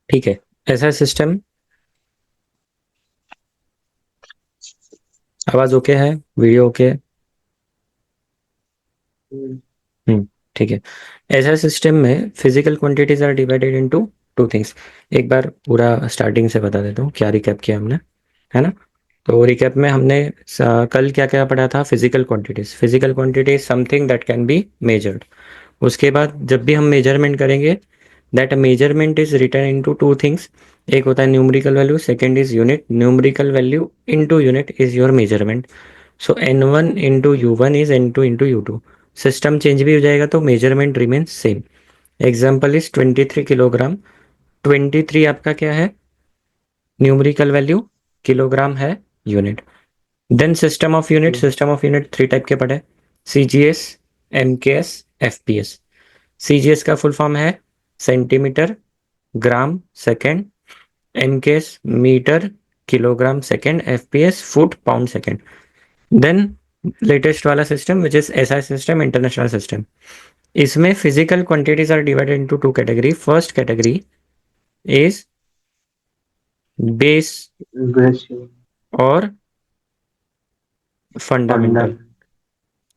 ठीक है, ऐसा सिस्टम। आवाज ओके है? Video okay? Hmm, hmm. ठीक है। ऐसा सिस्टम में physical quantities are divided into two things. एक बार पूरा स्टार्टिंग से बता देता हूँ क्या रिकैप किया हमने, है ना। तो रिकैप में हमने कल क्या क्या पढ़ा था? Physical quantities. Physical quantity is something that can be measured. उसके बाद जब भी हम मेजरमेंट करेंगे, that measurement is written into two things. एक होता है numerical value, second is unit. Numerical value into unit is your measurement. So n1 into u one is n2 into u two. System change भी हो जाएगा तो measurement remains same. Example is 23 kilogram. 23 आपका क्या है? न्यूमेरिकल वैल्यू, किलोग्राम है unit. Then system of unit. Hmm, system of unit three type के पढ़े: सीजीएस, एमकेएस, एफपीएस। सीजीएस का फुल फॉर्म है centimetre, gram, second. MKS metre, kilogram, second. FPS foot, pound, second. Then latest वाला system which is SI system, international system. इसमें physical quantities are divided into two category. First category is base वैसे और फंडा fundamental.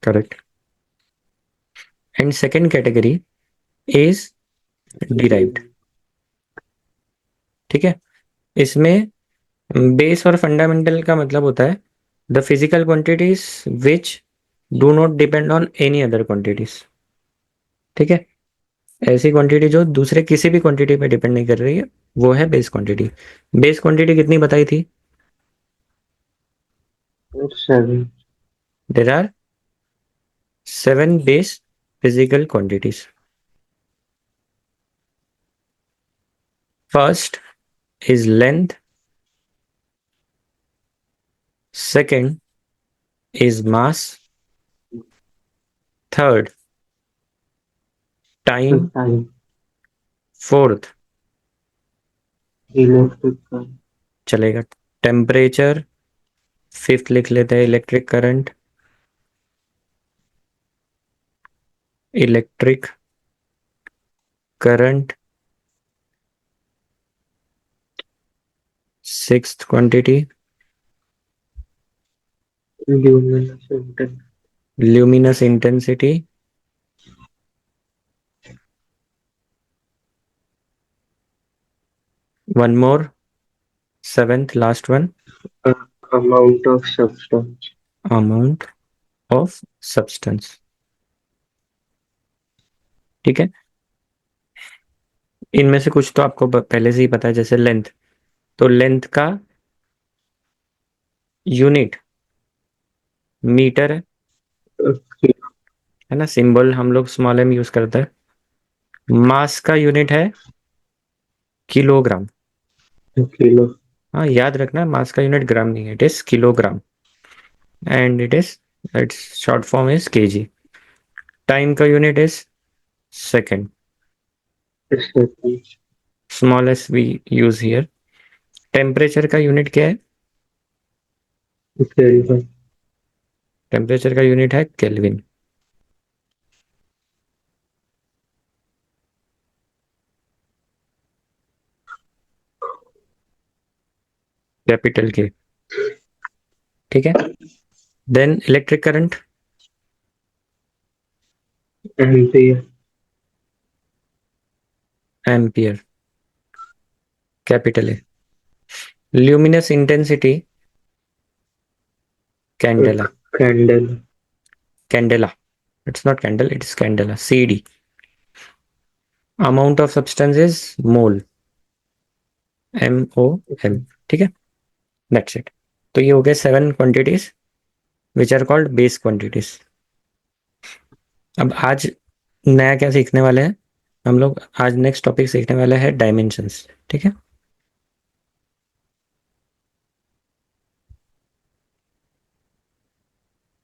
Correct. And second category is derived. ठीक है। इसमें base और fundamental का मतलब होता है the physical quantities which do not depend on any other quantities. ठीक है। ऐसी क्वांटिटी जो दूसरे किसी भी क्वांटिटी पे डिपेंड नहीं कर रही है, वो है बेस क्वांटिटी। बेस क्वांटिटी कितनी बताई थी? और seven. There are seven base physical quantities. First is length, second is mass, third time, time. Fourth electric. चलेगा टेम्परेचर, फिफ्थ लिख लेते हैं electric current. Electric current sixth quantity. Luminescent. Luminous intensity. One more, seventh last one. Amount of substance. Amount of substance. ठीक है। इनमें से कुछ तो आपको पहले से ही पता है, जैसे लेंथ। तो लेंथ का यूनिट मीटर है ना, सिंबल हम लोग स्मॉल एम यूज करते हैं। मास का यूनिट है किलोग्राम। किलो। हाँ, याद रखना, मास का यूनिट ग्राम नहीं है, it is kilogram. And it is, it's short form is KG. Time का unit is second, second. Small S we use here. Temperature का यूनिट क्या है? केल्विन। टेम्परेचर का यूनिट है केल्विन, कैपिटल के। ठीक है। Then electric current, ampere. Ampere, capital है। Luminous intensity, candela. Candle. Candela, it's not candle, it's candela, CD. Amount of substance is mole, MOL। ठीक है। That's it. तो ये हो गए seven quantities which are called base quantities. अब आज नया क्या सीखने वाले हैं हम लोग? आज नेक्स्ट टॉपिक सीखने वाले हैं डायमेंशंस। ठीक है।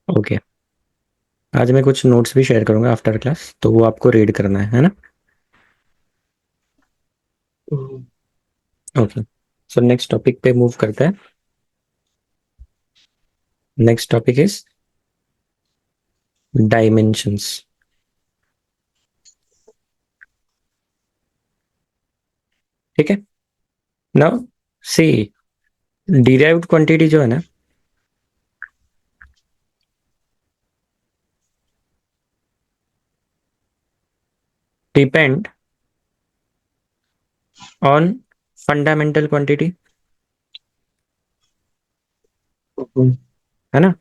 ओके। आज मैं कुछ नोट्स भी शेयर करूंगा आफ्टर क्लास, तो वो आपको रीड करना है ना। ओके। सो नेक्स्ट टॉपिक पे मूव करते हैं। Next topic is dimensions. ठीक है। नाउ सी, डिराइव्ड क्वांटिटी जो है ना, डिपेंड ऑन फंडामेंटल क्वांटिटी, है ना।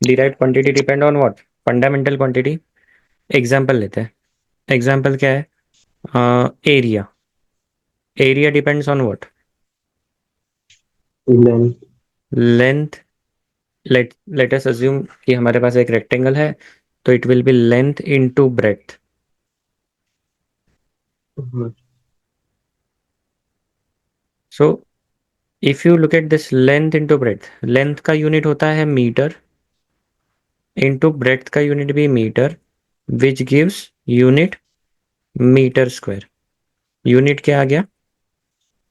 Derived quantity depend on what, fundamental quantity. Example लेते हैं, एग्जांपल क्या है, area, area depends on what, length. Length. Let us assume कि हमारे पास एक रेक्टेंगल है, तो it will be length into breadth. So if you look at this length into breadth, length का यूनिट होता है मीटर, इनटू ब्रेड्थ का यूनिट भी metre, which gives unit metre square. Unit क्या आ गया,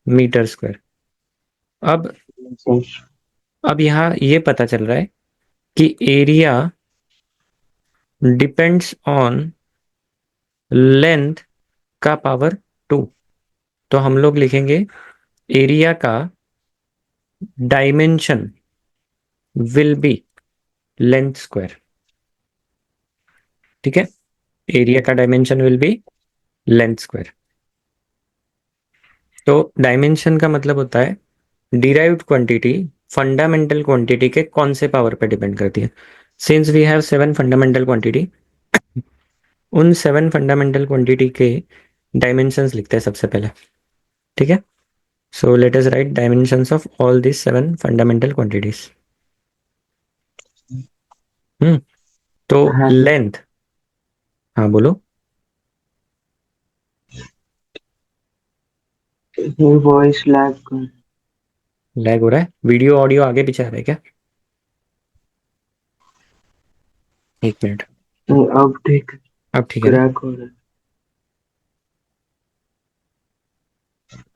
मीटर स्क्वायर। अब अब यहाँ ये पता चल रहा है कि एरिया डिपेंड्स ऑन लेंथ का पावर 2। तो हम लोग लिखेंगे एरिया का dimension will be length square. ठीक है, एरिया का dimension will be length square. तो डायमेंशन का मतलब होता है डिराइव्ड क्वांटिटी फंडामेंटल क्वांटिटी के कौन से पावर पे डिपेंड करती है। Since we have 7 fundamental quantity, उन 7 फंडामेंटल क्वांटिटी के डायमेंशंस लिखते हैं सबसे पहले। ठीक है, so let us write dimensions of all this 7 fundamental quantities. हम्म, तो हाँ सर। लेंथ, हाँ बोलो। ये वॉइस लैग कर। लैग हो रहा है, वीडियो ऑडियो आगे पीछे आ रहा है क्या? एक मिनट, अब ठीक। अब ठीक है ना? क्रैक हो रहा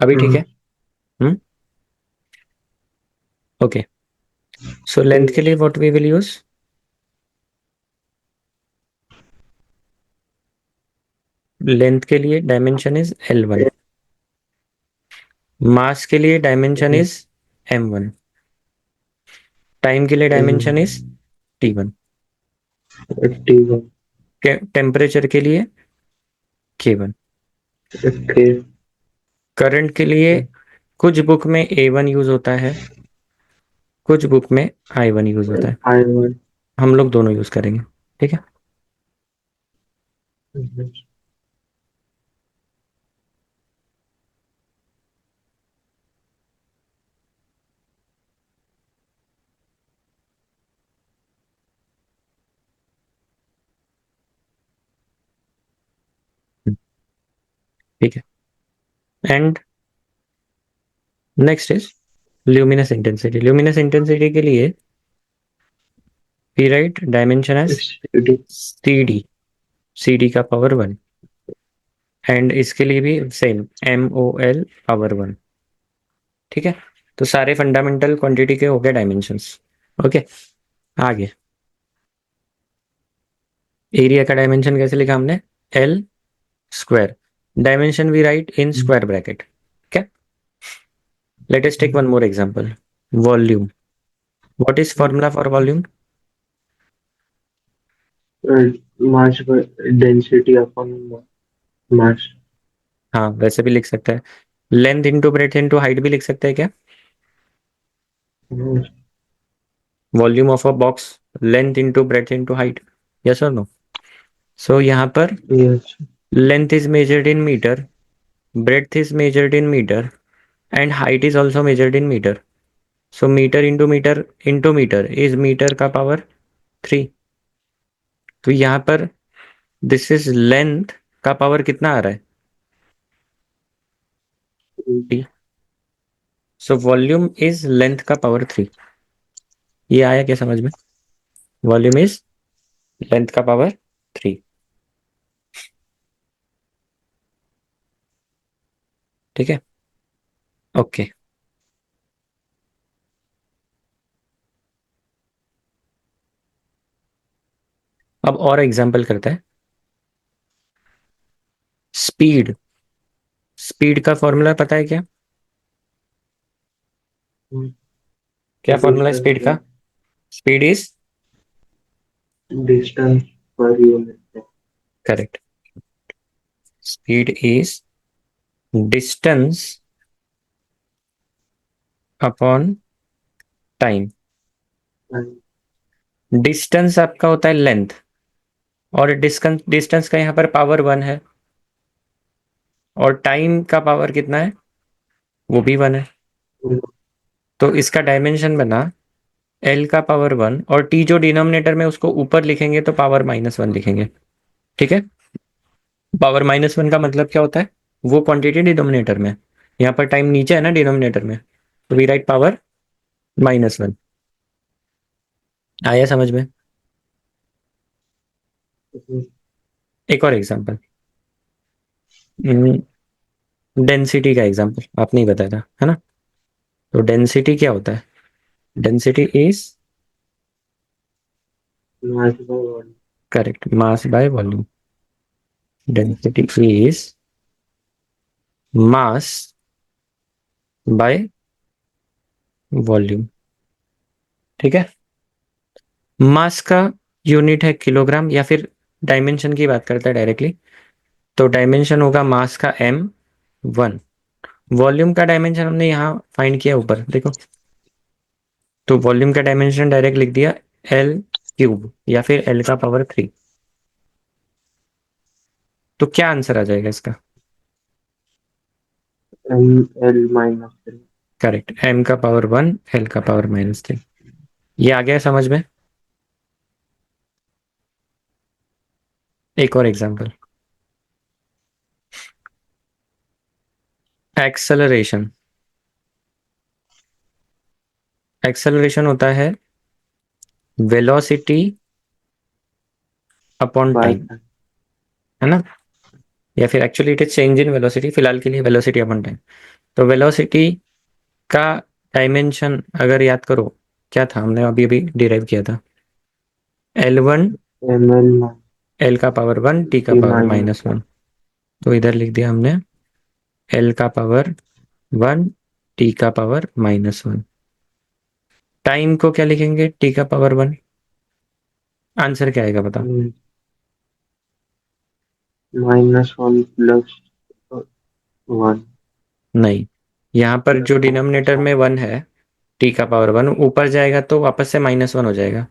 अभी है। ठीक हाँ है। हम्म, ओके। सो लेंथ ठीक के लिए what we will use, length के लिए डायमेंशन इज L1, मास के लिए डायमेंशन है। इज M1, टाइम के लिए डायमेंशन इज T1, ठीक है। टेम्परेचर के लिए K1, ओके। करंट के लिए कुछ बुक में A1 यूज होता है, कुछ बुक में I1 यूज होता है। I one. हम लोग दोनों यूज करेंगे। ठीक है, ठीक है। And next is luminous intensity. Luminous intensity के लिए we write dimension as CD, CD का पावर 1। एंड इसके लिए भी सेम MOL पावर 1। ठीक है, तो सारे फंडामेंटल क्वांटिटी के हो गए डायमेंशंस। ओके, आगे एरिया का डायमेंशन कैसे लिखा हमने, L square, dimension we write in square bracket. ठीक है, let us take one more example, volume. What is formula for volume? Mass density upon mass. हाँ, वैसे भी लिख सकता है, length into breadth into height भी लिख सकते हैं क्या? Volume of a box, length into breadth into height, yes और नो? सो यहाँ पर yes. Length is measured in metre, breadth is measured in meter, and height is also measured in meter. So meter into meter is meter का power 3। तो यहाँ पर this is length का power कितना आ रहा है, T। So volume is length का power 3। ये आया क्या समझ में? वॉल्यूम इज लेंथ का पावर 3। ठीक है, ओके। अब और एग्जांपल करते हैं, स्पीड। स्पीड का फॉर्मूला पता है क्या? क्या फॉर्मूला है स्पीड डिस्टेंस का? Speed is distance per unit correct. Speed is distance upon time. Time. Distance आपका होता है लेंथ, और डिस्टेंस डिस्टेंस का यहाँ पर पावर 1 है, और टाइम का पावर कितना है? वो भी 1 है। तो इसका डायमेंशन बना एल का पावर 1, और टी जो डिनोमिनेटर में उसको ऊपर लिखेंगे तो पावर -1 लिखेंगे। ठीक है। पावर -1 का मतलब क्या होता है? वो क्वांटिटी डिनोमिनेटर में, यहाँ पर टाइम नीचे है ना डिनोमिनेटर में, तो वी राइट पावर -1। आया समझ में? एक और एग्जांपल, डेंसिटी का एग्जांपल आपने ही बताया था, है ना? तो डेंसिटी क्या होता है? Density is mass by volume. Correct, mass by volume. Density is mass by volume. ठीक है। मास का यूनिट है किलोग्राम, या फिर डायमेंशन की बात करता है डायरेक्टली, तो डायमेंशन होगा मास का m1। वॉल्यूम का डायमेंशन हमने यहाँ फाइंड किया ऊपर देखो, तो वॉल्यूम का डायमेंशन डायरेक्ट लिख दिया L³ या फिर L का पावर 3। तो क्या आंसर आ जाएगा इसका? M L minus 3। Correct, m का पावर 1 L का पावर -3। ये आ गया समझ में? एक और एग्जांपल, एक्सेलरेशन। एक्सेलरेशन होता है वेलोसिटी अपॉन बाय टाइम, है ना? या फिर actually it is change in velocity, फिलहाल के लिए वेलोसिटी अपॉन टाइम। तो वेलोसिटी का डायमेंशन अगर याद करो, क्या था? हमने अभी अभी डिराइव किया था, L1 एम एल L का पावर 1 T का टी पावर माइनस -1। तो इधर लिख दिया हमने L का पावर 1 T का पावर -1। टाइम को क्या लिखेंगे? T का पावर 1। आंसर क्या आएगा बताओ? -1 प्लस 1 नहीं, यहाँ पर प्लस जो डिनोमिनेटर में 1 है, T का पावर 1 ऊपर जाएगा तो वापस से -1 हो जाएगा।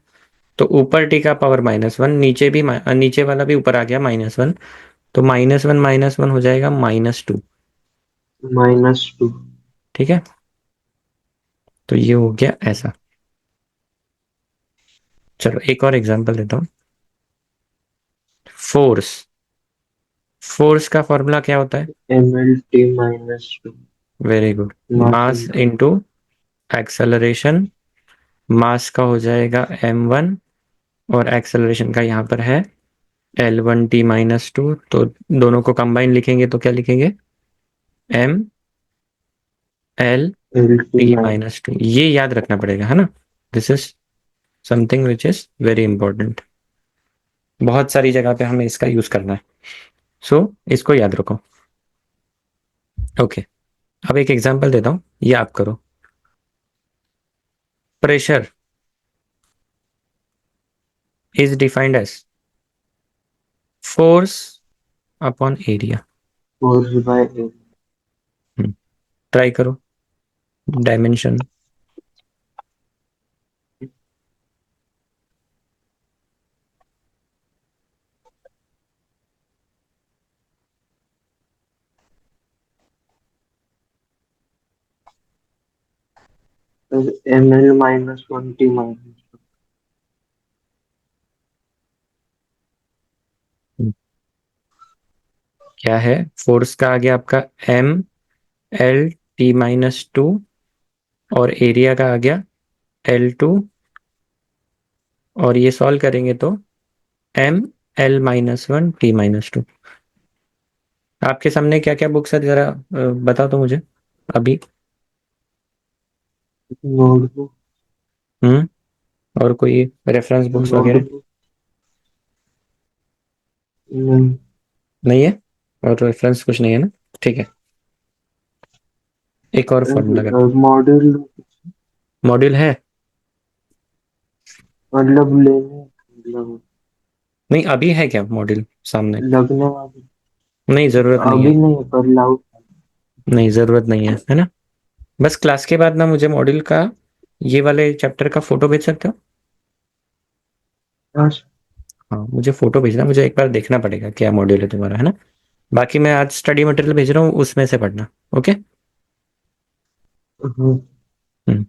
तो ऊपर T का पावर -1, नीचे भी नीचे वाला भी ऊपर आ गया -1, तो -1 हो जाएगा -2। -2। ठीक है। तो ये हो गया ऐसा। चलो एक और एग्जांपल देता हूँ। फोर्स। फोर्स का फॉर्मूला क्या होता है? M L T -2 very good. Mass mass into into acceleration. Mass का हो जाएगा m1, और एक्सेलरेशन का यहाँ पर है L1t-2। तो दोनों को कंबाइन लिखेंगे तो क्या लिखेंगे? m l L T t-2। ये याद रखना पड़ेगा, है ना? This is something which is very important. बहुत सारी जगह पे हमें इसका यूज करना है, सो इसको याद रखो। ओके। अब एक एग्जांपल देता हूँ, ये आप करो। Pressure is defined as force upon area. Force by L try करो dimension. M L -1 T minus क्या है? फोर्स का आ गया आपका m l t-2, और एरिया का आ गया L2, और ये सॉल्व करेंगे तो m l-1 t-2। आपके सामने क्या क्या बुक्स है जरा बताओ तो मुझे अभी। नोटबुक हम्म। और कोई रेफरेंस बुक्स वगैरह? नोटबुक नहीं। नहीं है? और रेफरेंस कुछ नहीं है ना? ठीक है। एक और फॉर्मूला करते हैं। मॉड्यूल मॉड्यूल है? मतलब लेने मतलब नहीं, अभी है क्या मॉड्यूल सामने? लगने वाले। नहीं, जरूरत नहीं है। अभी नहीं पर लाउड। नहीं, जरूरत नहीं है ना। बस क्लास के बाद ना मुझे मॉड्यूल का ये वाले चैप्टर का फोटो भेज सकते हो? हाँ। हाँ, मुझे फोटो भेजना, मुझे एक बार देखना पड़ेगा क्या मॉड्यूल है तुम्हारा, है ना। बाकी मैं आज स्टडी मटेरियल भेज रहा हूँ, उसमें से पढ़ना। ओके। हम्म, हम्म।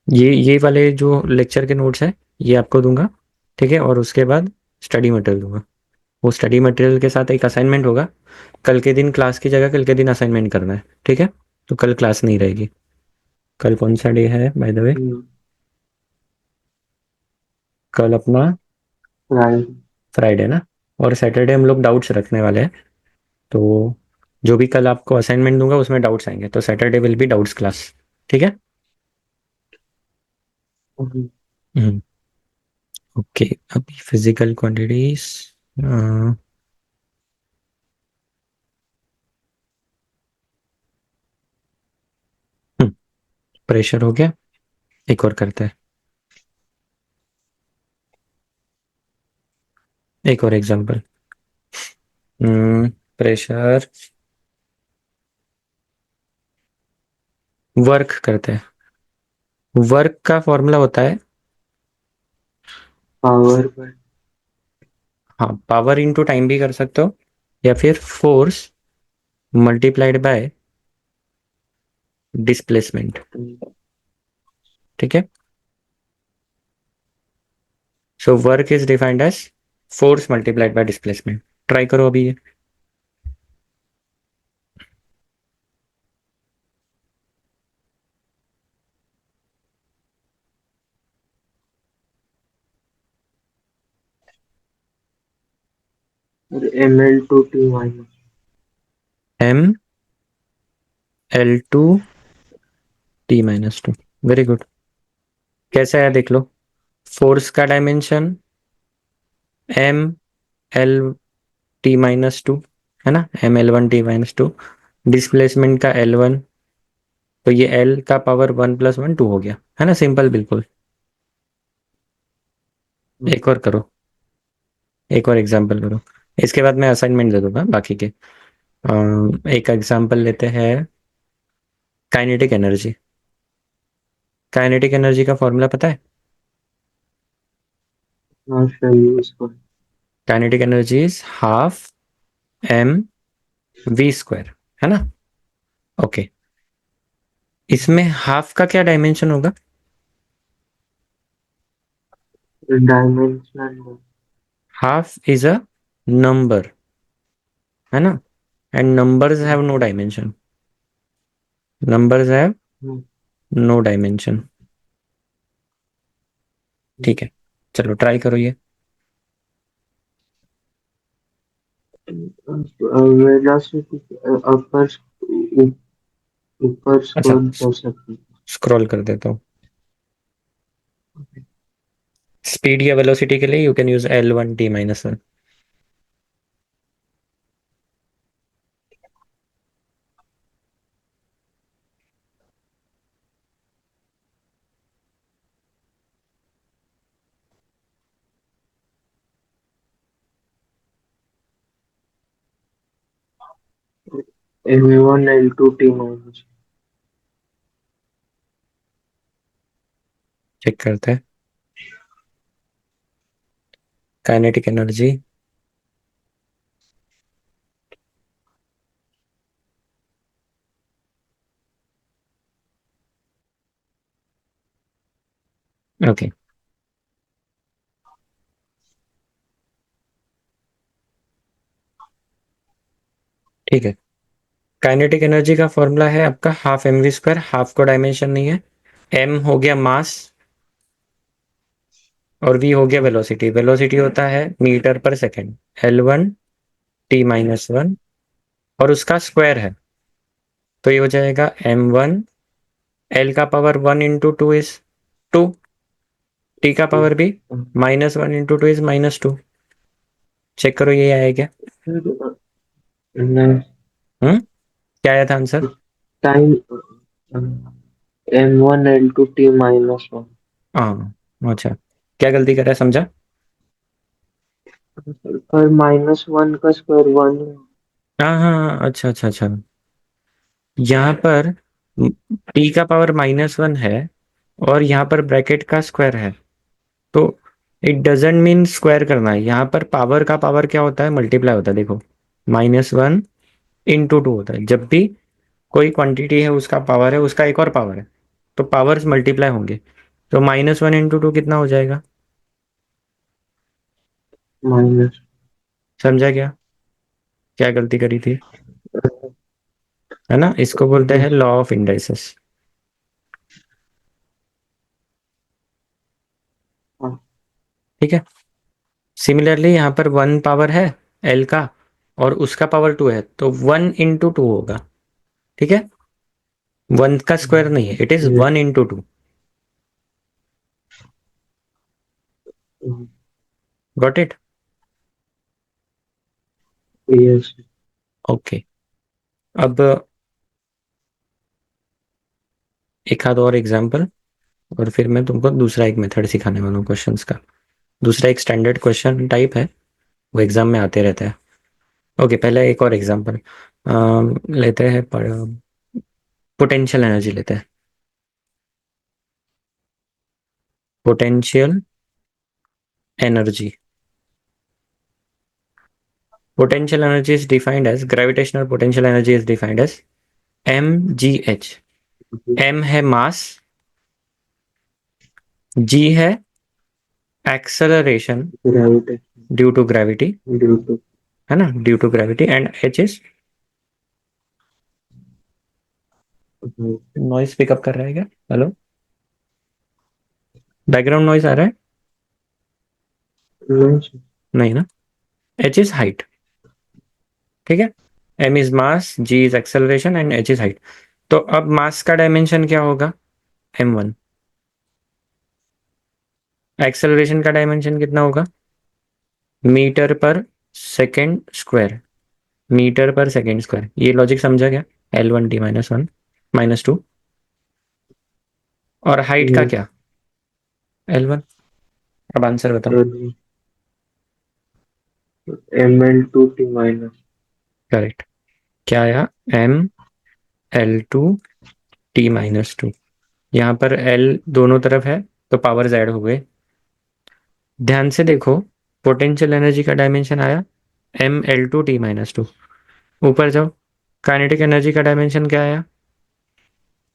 ये वाले जो लेक्चर के नोट्स हैं, ये आपको दूंगा। ठीक है, और उसके बाद स्टडी मटेरियल दूंगा। वो स्टडी मटेरियल के साथ एक असाइनमेंट होगा। कल के दिन क्लास की जगह कल के दिन असाइनमेंट करना है, ठीक है। तो कल क्लास नहीं रहेगी। कल कौन सा डे है बाय द वे? हम्म, कल अपना राइट। फ्राइडे ना। और सैटरडे हम लोग डाउट्स रखने वाले हैं। तो जो भी कल आपको असाइनमेंट दूंगा उसमें डाउट्स आएंगे, तो Saturday will be doubts class. ठीक है। हम्म, हम्म। ओके। अभी फिजिकल क्वांटिटीज। प्रेशर हो गया। एक और करते हैं। एक और एग्जांपल। प्रेशर वर्क करते हैं। वर्क का फॉर्मूला होता है, पावर पर हाँ, पावर इंटू टाइम भी कर सकते हो, या फिर फोर्स मल्टीप्लाइड बाय डिस्प्लेसमेंट। ठीक है। So work is defined as force multiplied by displacement. Try करो अभी ये। ml/t-। M L/2 T-2। Very good. कैसा है देख लो। फोर्स का डायमेंशन M L/T-2 है ना, ML/1T-2। डिस्प्लेसमेंट का L1। तो ये L का पावर 1 + 1 2 हो गया, है ना, सिंपल बिल्कुल। एक और करो। एक और एग्जाम्पल करो। इसके बाद मैं असाइनमेंट दे दूंगा बाकी के। एक एग्जाम्पल लेते हैं। Kinetic energy. काइनेटिक एनर्जी का फॉर्मूला पता है? हाँ सही है इसको। काइनेटिक एनर्जी इज ½ mv², है ना। ओके। इसमें हाफ का क्या डायमेंशन होगा? Dimensional. Half is a number, है ना। And numbers have no dimension. Numbers have no dimension. ठीक है। चलो ट्राई करो ये। वेलोसिटी अपर ऊपर अच्छा, स्क्रॉल कर सकते हैं। स्क्रॉल कर देता हूँ। स्पीड या वेलोसिटी के लिए you can use L1T-1। mv1 L2 T-। Check करते हैं। Kinetic energy. ओके। ठीक है। काइनेटिक एनर्जी का फॉर्मूला है आपका ½ mv²। हाफ को डायमेंशन नहीं है। m हो गया मास, और v हो गया वेलोसिटी। वेलोसिटी होता है मीटर पर सेकेंड। L1T-1 और उसका स्क्वायर है। तो ये हो जाएगा m1। L का पावर 1 × 2 इज 2। T का पावर भी -1 × 2 इज -2। चेक करो ये आया क्या। नहीं। हम्म। क्या आया था आंसर? Time M1L2T-1। हाँ, अच्छा, क्या गलती करा है समझा? पर -1 का स्क्वायर 1 है। हाँ हाँ हाँ, अच्छा अच्छा अच्छा, यहाँ पर टी का पावर -1 है और यहाँ पर ब्रैकेट का स्क्वायर है, तो इट डजेंट मीन स्क्वायर करना है। यहाँ पर पावर का पावर क्या होता है, मल्टीप्लाई होता है। देखो, -1 इंटू 2 होता है। जब भी कोई क्वांटिटी है उसका पावर है, उसका एक और पावर है, तो पावर्स मल्टीप्लाई होंगे। तो -1 इंटू 2 कितना हो जाएगा? माइनस। समझा क्या, क्या गलती करी थी? है ना, इसको बोलते हैं लॉ ऑफ इंडाइसेस। हाँ। ठीक है। सिमिलरली यहाँ पर 1 पावर है एल का और उसका पावर 2 है, तो 1 इंटू 2 होगा। ठीक है, 1 का स्क्वायर नहीं है, it is 1 into 2। Got it? Yes. Okay. अब एक आध और एग्जांपल, और फिर मैं तुमको दूसरा एक मेथड सिखाने वाला हूँ क्वेश्चंस का। दूसरा एक स्टैंडर्ड क्वेश्चन टाइप है, वो एग्जाम में आते रहता है। ओके, पहले एक और एग्जांपल लेते हैं। पोटेंशियल एनर्जी लेते हैं। Potential energy, potential energy is defined as gravitational potential energy is defined as mgh। m है मास, g है acceleration gravitation due to gravity, due to. है ना, due to gravity, and h is, noise pickup कर रहा है क्या? Hello, background noise आ रहा है? नहीं ना। h is height. ठीक है, m is mass, g is acceleration and h is height. तो अब मास का डायमेंशन क्या होगा? m1। एक्सेलरेशन का डायमेंशन कितना होगा? मीटर पर सेकेंड स्क्वायर। मीटर पर सेकेंड स्क्वायर, ये लॉजिक समझा क्या? L1T-1 -2। और हाइट का क्या? L1। अब आंसर बताओ। Ml2T-। करेक्ट। क्या आया? ML2T-2। यहाँ पर L दोनों तरफ है, तो पावर्स ऐड हो गए। ध्यान से देखो, पोटेंशियल एनर्जी का डायमेंशन आया ML2T-2। ऊपर जाओ, काइनेटिक एनर्जी का डायमेंशन क्या आया?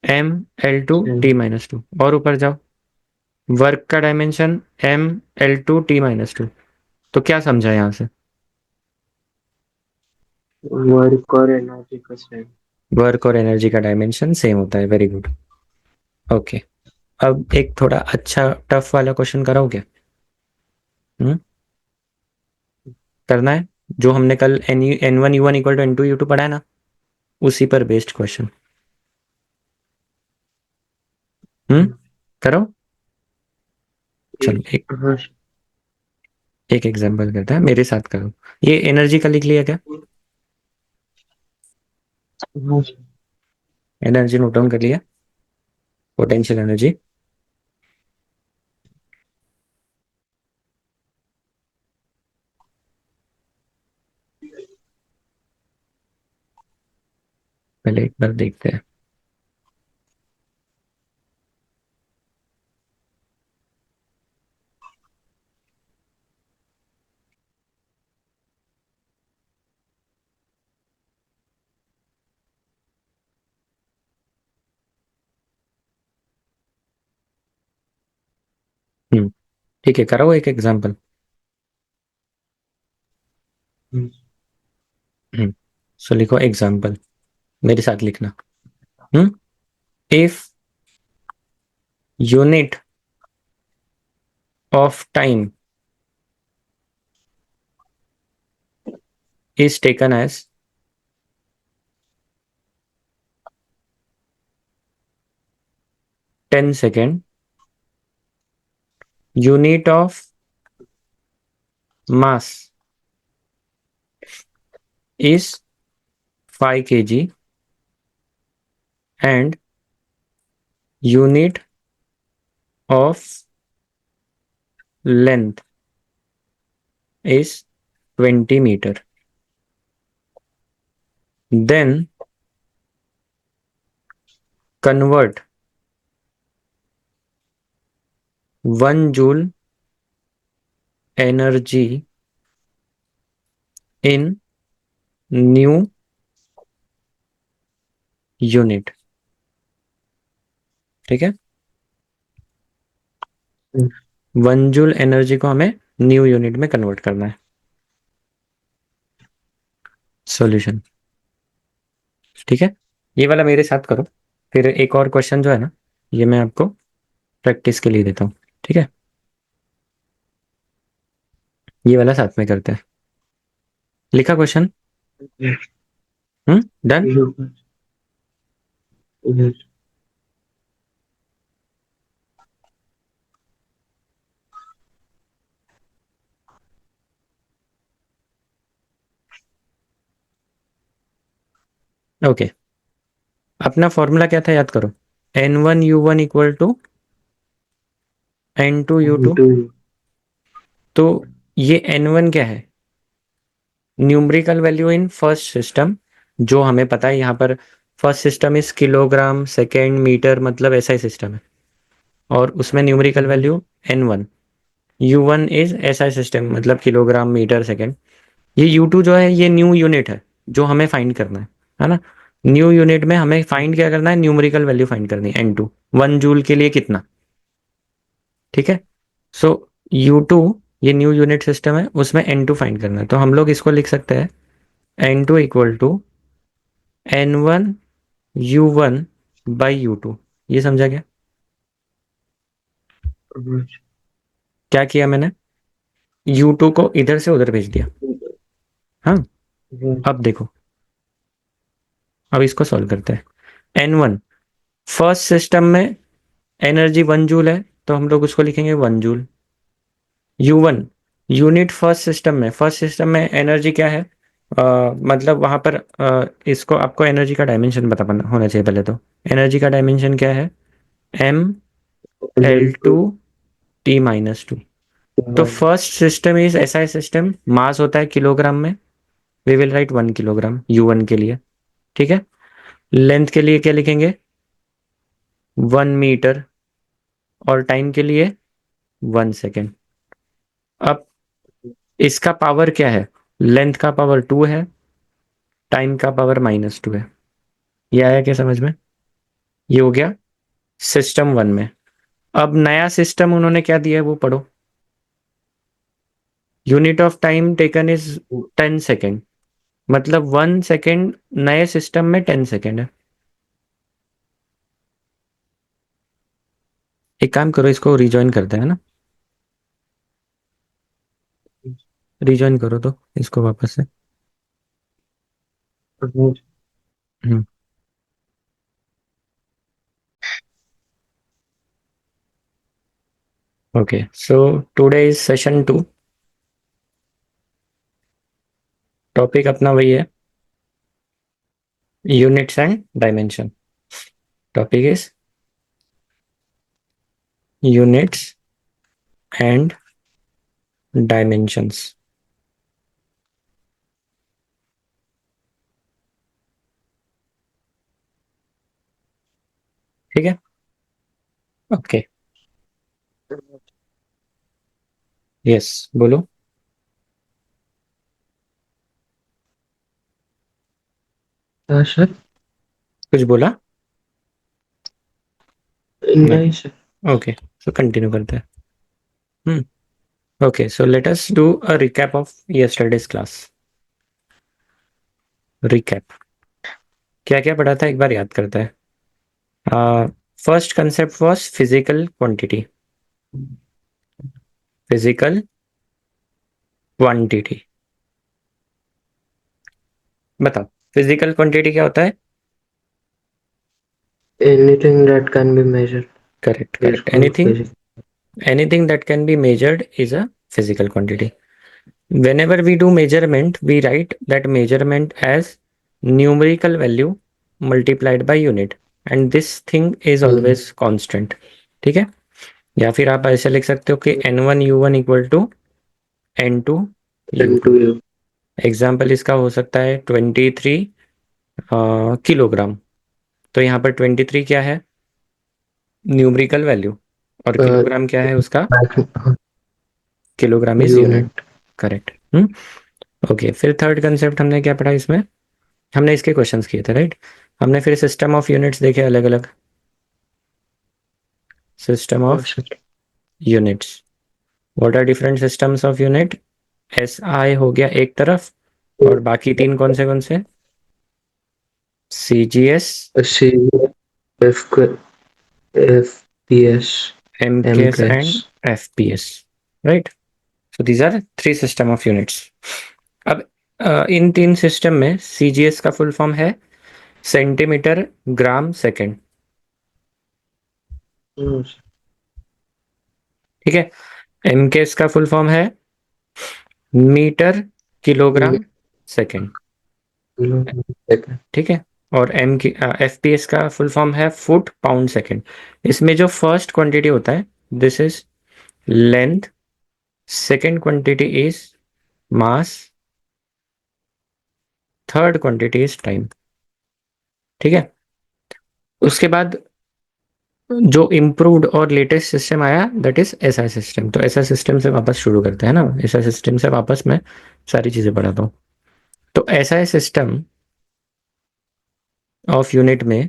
ML2T-2। और ऊपर जाओ, वर्क का डायमेंशन ML2T-2। तो क्या समझा यहाँ से? वर्क और एनर्जी का सेम। वर्क और एनर्जी का डायमेंशन सेम होता है। Very good. ओके, अब एक थोड़ा अच्छा टफ वाला क्वेश्चन कराओगे? हम्म, करना है। जो हमने कल N1U1 = N2U2 पढ़ा है ना, उसी पर बेस्ड क्वेश्चन। करो। चलो हाँ। एक एग्जांपल करते हैं, मेरे साथ करो। ये एनर्जी का लिख लिया क्या? हाँ। एनर्जी नोट डाउन कर लिया? Potential energy. पहले एक बार देखते हैं। ठीक है, कराओ एक एग्जांपल। सो लिखो एग्जांपल, मेरे साथ लिखना। Hmm if unit of time is taken as 10 second, unit of mass is 5 kg, and unit of length is 20 meter. Then convert 1 joule energy in new unit. ठीक है, 1 जूल एनर्जी को हमें new unit में convert करना है. Solution. ठीक है, ये वाला मेरे साथ करो. फिर एक और क्वेश्चन जो है ना, ये मैं आपको प्रैक्टिस के लिए देता हूँ. ठीक है, ये वाला साथ में करते हैं. लिखा क्वेश्चन? डन. Yes. ओके, अपना फॉर्मूला क्या था याद करो. N1U1 equal to N2U2. Into तो ये N1 क्या है? Numerical value in first system, जो हमें पता है यहाँ पर first system is kilogram second metre, मतलब ऐसा ही सिस्टम है. और उसमें numerical value N1. U1 is ऐसा ही सिस्टम, मतलब किलोग्राम मीटर सेकेंड. ये U2 जो है ये न्यू यूनिट है जो हमें फाइंड करना है ना. न्यू यूनिट में हमें फाइंड क्या करना है? न्यूमरिकल वैल्यू फाइंड करनी है. N2 1 जूल के लिए कितना. ठीक है, सो U2 ये न्यू यूनिट सिस्टम है, उसमें N2 फाइंड करना है. तो हम लोग इसको लिख सकते हैं N2 equal to N1U1 by U2. ये समझा क्या? क्या किया मैंने? U2 को इधर से उधर भेज दिया. हाँ, अब देखो, अब इसको सॉल्व करते हैं. N1 फर्स्ट सिस्टम में एनर्जी 1 जूल है, तो हम लोग उसको लिखेंगे 1 joule. U1 unit first system में एनर्जी क्या है? मतलब वहां पर इसको आपको एनर्जी का डायमेंशन पता होना चाहिए पहले. तो एनर्जी का डायमेंशन क्या है? M L2T-2. तो first system is SI system, mass होता है किलोग्राम में. We will write 1 kilogram U1 के लिए. ठीक है, लेंथ के लिए क्या लिखेंगे? 1 मीटर. और टाइम के लिए 1 सेकेंड. अब इसका पावर क्या है? लेंथ का पावर 2 है, टाइम का पावर -2 है. ये आया क्या समझ में? ये हो गया सिस्टम 1 में. अब नया सिस्टम उन्होंने क्या दिया है वो पढ़ो. Unit of time taken is 10 second, मतलब 1 सेकेंड नए सिस्टम में 10 सेकेंड है. एक काम करो, इसको रिजॉइन करते हैं ना. रिजॉइन करो तो इसको वापस से. Hmm. Okay, so today is session 2. Topic अपना वही है, units and dimension. Topic is units and dimensions. ठीक है, ओके. यस, बोलो. सर कुछ बोला? नहीं. नहीं सर. ओके, सो कंटिन्यू करते हैं. Okay, so let us do a recap of yesterday's class. Recap क्या क्या पढ़ा था एक बार याद करता है. First concept was physical quantity. Physical quantity, बताओ फिजिकल क्वांटिटी क्या होता है? Anything that can be measured correct is correct, called anything physics. anything that can be measured is a physical quantity. Whenever we do measurement, we write that measurement as numerical value multiplied by unit. And this thing is always constant. ठीक है, या फिर आप ऐसे लिख सकते हो कि N1U1 equal to N2U2। into you. Example इसका हो सकता है 23 किलोग्राम। तो यहाँ पर 23 क्या है, न्यूमरिकल वैल्यू, और Uh, किलोग्राम क्या है उसका, max- kilogram is unit. unit. Correct. Okay, फिर थर्ड कंसेप्ट हमने क्या पढ़ा इसमें, हमने इसके क्वेश्चंस किए थे राइट। हमने फिर सिस्टम ऑफ यूनिट्स देखे अलग अलग, system Yes, of sir. Units. What are different systems of unit, S I हो गया एक तरफ, और बाकी तीन कौन से, C G S, C, F, FPS, M K S and MKS. F P S, right. So these are three system of units. अब इन तीन सिस्टम में सी जी एस का फुल फॉर्म है सेंटीमीटर ग्राम सेकेंड। Yes. ठीक है, M K S का full form है मीटर किलोग्राम सेकेंड। Second. ठीक है, और एम की एफ पी एस का फुल फॉर्म है फुट पाउंड सेकेंड। इसमें जो फर्स्ट क्वांटिटी होता है this is length, second quantity is mass, third quantity is time. ठीक है, उसके बाद जो इम्प्रूव्ड और लेटेस्ट सिस्टम आया दैट इज एसआई सिस्टम। तो एसआई सिस्टम से वापस शुरू करते हैं ना, एसआई सिस्टम से वापस मैं सारी चीजें पढ़ाता हूँ। तो एसआई सिस्टम ऑफ यूनिट में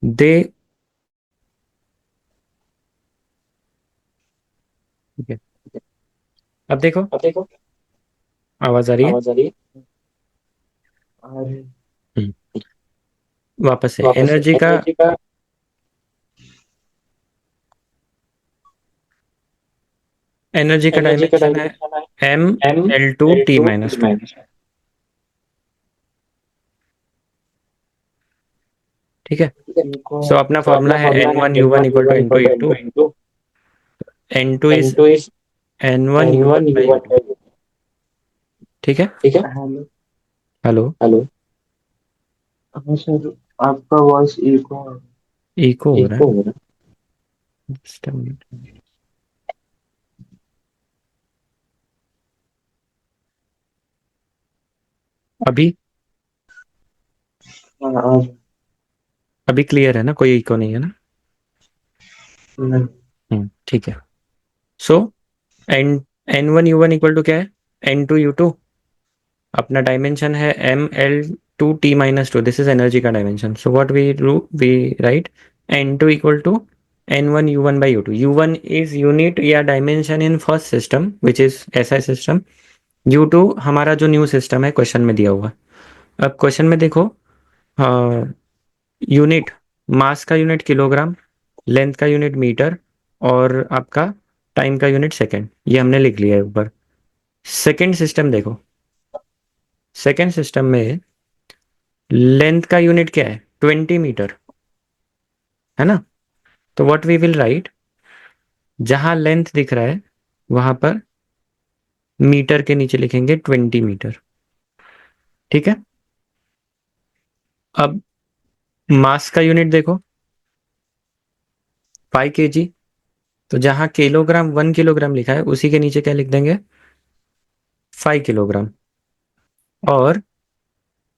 दे, ठीक है, अब देखो अब देखो आवाज आ रही है। आवाज आ रही है। और हम्म, वापस से वापस से एनर्जी का, एनर्जी का एनर्जी का एनर्जी का डायमेंशन है डायमेंशन है M M L two L T two minus T two. Minus. ठीक है, इनको सो अपना तो फॉर्मूला अपना है फॉर्मूला एन है one u N one one u equal to one N two equal to u N two. Two N two. N two N is two is N one N u one one u by u one two. By u. ठीक है, ठीक है। Hello. Hello, hello. हाँ sir, आपका voice eco eco हो रहा eco है, हो रहा Just a minute. अभी, है। हाँ, आज अभी क्लियर है ना, कोई इको नहीं है ना। नहीं। ठीक है, so N N one U one equal to क्या है, एन टू यू टू। अपना डायमेंशन है M L two T minus two, this is energy का डायमेंशन। So what we do, we write N two equal to N one U one by U two. U one is unit या dimension in first system which is S I system. U two हमारा जो new system है question में दिया हुआ। अब question में देखो, यूनिट, मास का यूनिट किलोग्राम, लेंथ का यूनिट मीटर, और आपका टाइम का यूनिट सेकेंड, ये हमने लिख लिया है ऊपर। सेकेंड सिस्टम देखो, सेकेंड सिस्टम में लेंथ का यूनिट क्या है, 20 मीटर, है ना। तो व्हाट वी विल राइट, जहां लेंथ दिख रहा है वहां पर मीटर के नीचे लिखेंगे 20 मीटर। ठीक है, अब मास का यूनिट देखो 5 kg। तो जहां किलोग्राम 1 किलोग्राम लिखा है उसी के नीचे क्या लिख देंगे, 5 किलोग्राम। और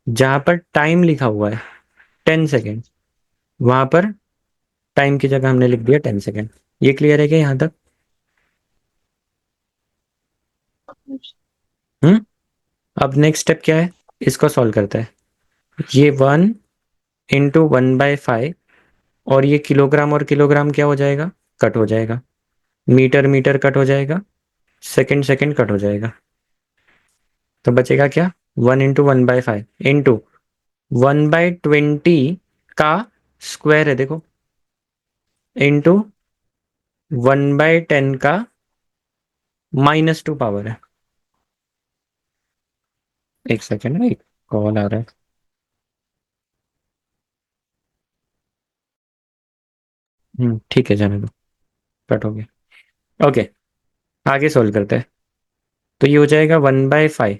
जहां पर टाइम लिखा हुआ है 10 सेकेंड, वहां पर टाइम की जगह हमने लिख दिया 10 सेकेंड। ये क्लियर है क्या यहाँ तक। हम्म, अब नेक्स्ट स्टेप क्या है, इसको सॉल्व करते हैं। ये 1 × 1/5, और ये किलोग्राम और किलोग्राम क्या हो जाएगा, कट हो जाएगा। मीटर मीटर कट हो जाएगा, सेकेंड सेकेंड कट हो जाएगा। तो बचेगा क्या, 1 × 1/5 इंटू 1/20 का स्क्वायर है देखो, इंटू 1/10 का -2 पावर है। एक सेकेंड में, एक कॉल आ रहा है। ठीक है, जाने दो, कट हो गया। ओके, आगे सोल्व करते हैं। तो ये हो जाएगा 1/5।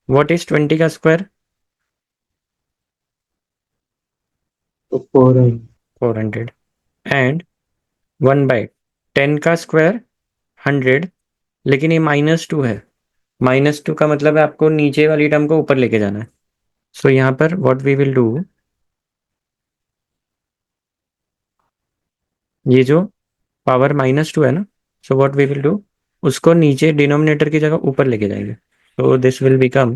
व्हाट इज 20 का स्क्वायर, तो 4 है। 400 एंड 1/10 का स्क्वायर 100, लेकिन ये -2 है। -2 का मतलब है आपको नीचे वाली टर्म को ऊपर लेके जाना है। सो यहाँ पर व्हाट वी विल डू, ये जो पावर -2 है ना, so what we will do, उसको नीचे डिनोमिनेटर की जगह ऊपर लेके जाएंगे। सो दिस विल बिकम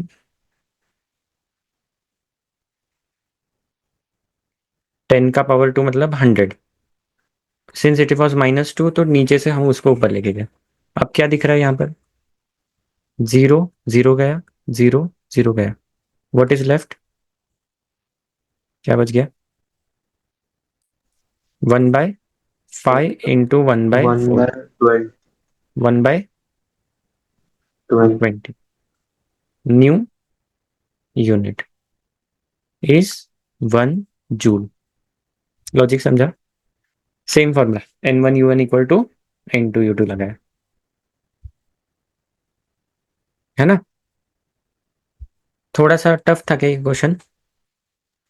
10 का पावर 2 मतलब 100। सिंस इट वॉज -2 तो नीचे से हम उसको ऊपर लेके गए। अब क्या दिख रहा है यहाँ पर, 0 0 गया, 0 0 गया, व्हाट इज लेफ्ट, क्या बच गया, 1/5 into one by one four by 12। 1/20 new unit is 1 joule. Logic समझा? Same formula, N1 UN equal to N2 U2 लगाया, है ना? थोड़ा सा टफ था क्या ये क्वेश्चन,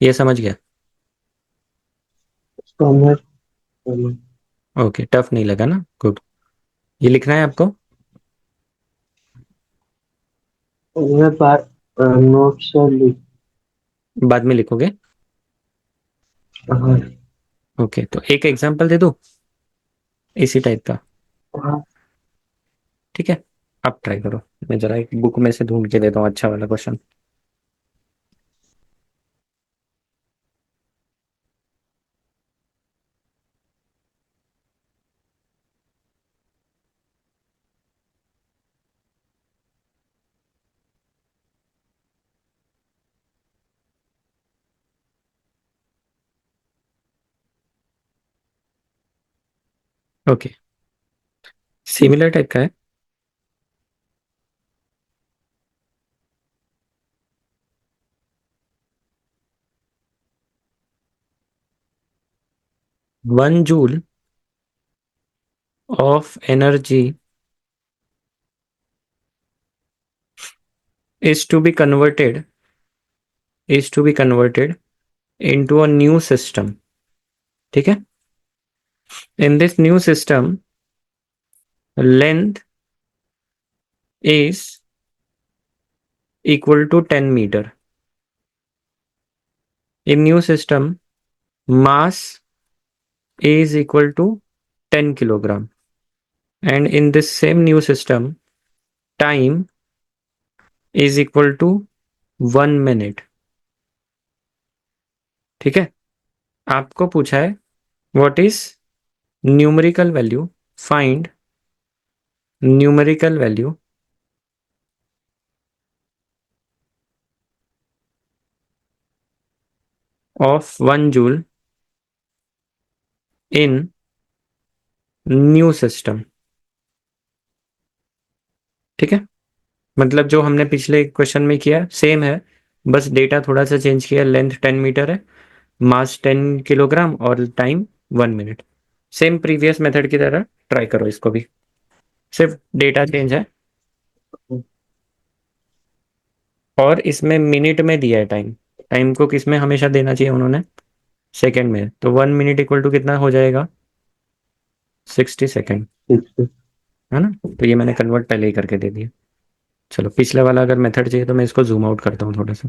ये समझ गया? समझ समझ। ओके, टफ नहीं लगा ना, गुड। ये लिखना है आपको, मैं बात नोट से लिख। बाद में लिखोगे। हाँ। ओके, तो एक एग्जांपल दे दूं इसी टाइप का, हाँ। ठीक है? आप ट्राई करो, मैं जरा एक बुक में से ढूंढ के देता हूँ अच्छा वाला क्वेश्चन। ओके, सिमिलर टाइप का है। 1 joule of energy is to be converted is to be converted into a new system, ठीक है? In this new system, length is equal to 10 meter. In new system, mass is equal to 10 kilogram. And in this same new system, time is equal to 1 minute, ठीक है? आपको पूछा है what is numerical value, find numerical value of 1 joule in new system, ठीक है? मतलब जो हमने पिछले क्वेश्चन में किया सेम है, बस डेटा थोड़ा सा चेंज किया। लेंथ 10 मीटर है, मास 10 किलोग्राम और time 1 minute. Same previous method की तरह ट्राई करो इसको भी, सिर्फ डेटा चेंज है। और इसमें मिनट में दिया है टाइम, टाइम को किस में हमेशा देना चाहिए उन्होंने, सेकंड में। तो 1 मिनट इक्वल टू कितना हो जाएगा, 60 सेकेंड, ठीक है। है ना? तो ये मैंने कन्वर्ट पहले ही करके दे दिया। चलो, पिछले वाला अगर मेथड चाहिए तो मैं इसको जूम आउट करता हूँ थोड़ा सा।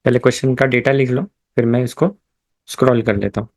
पहले क्वेश्चन का डेटा लिख लो, फिर मैं इसको स्क्रॉल कर लेता हूँ।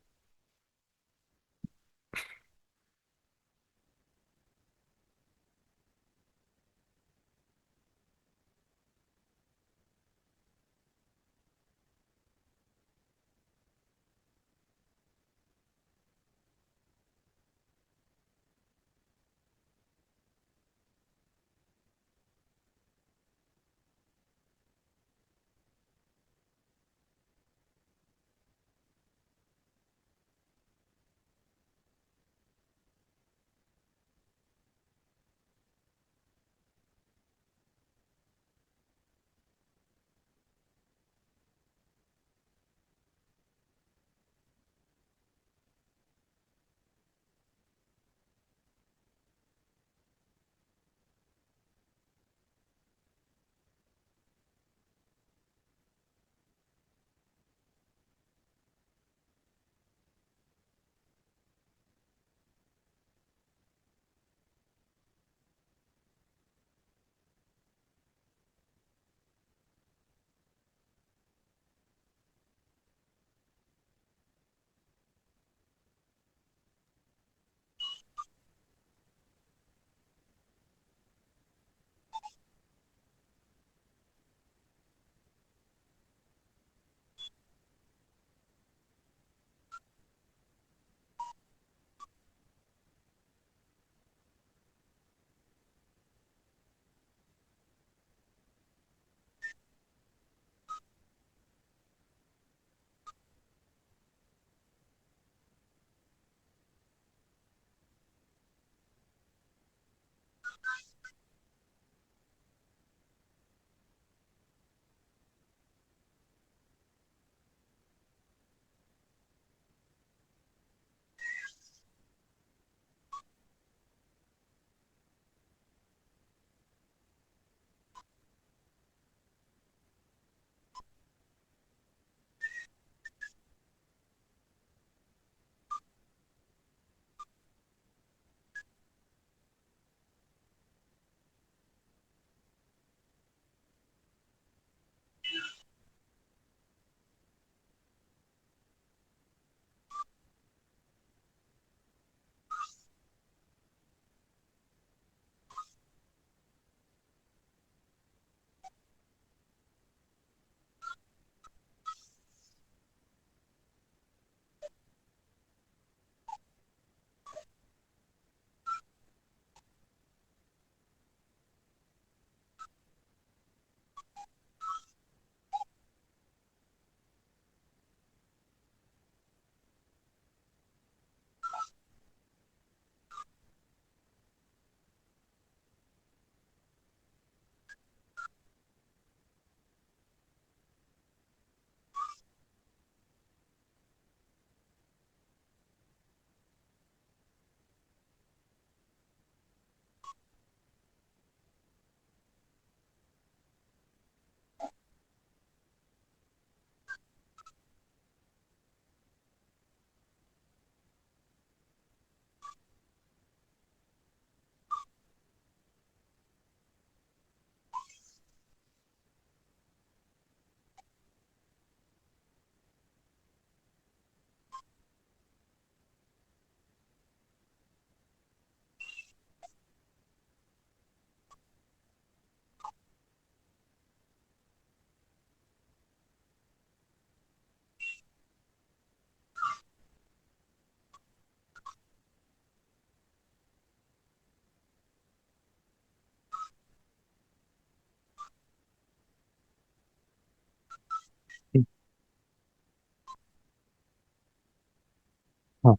हाँ,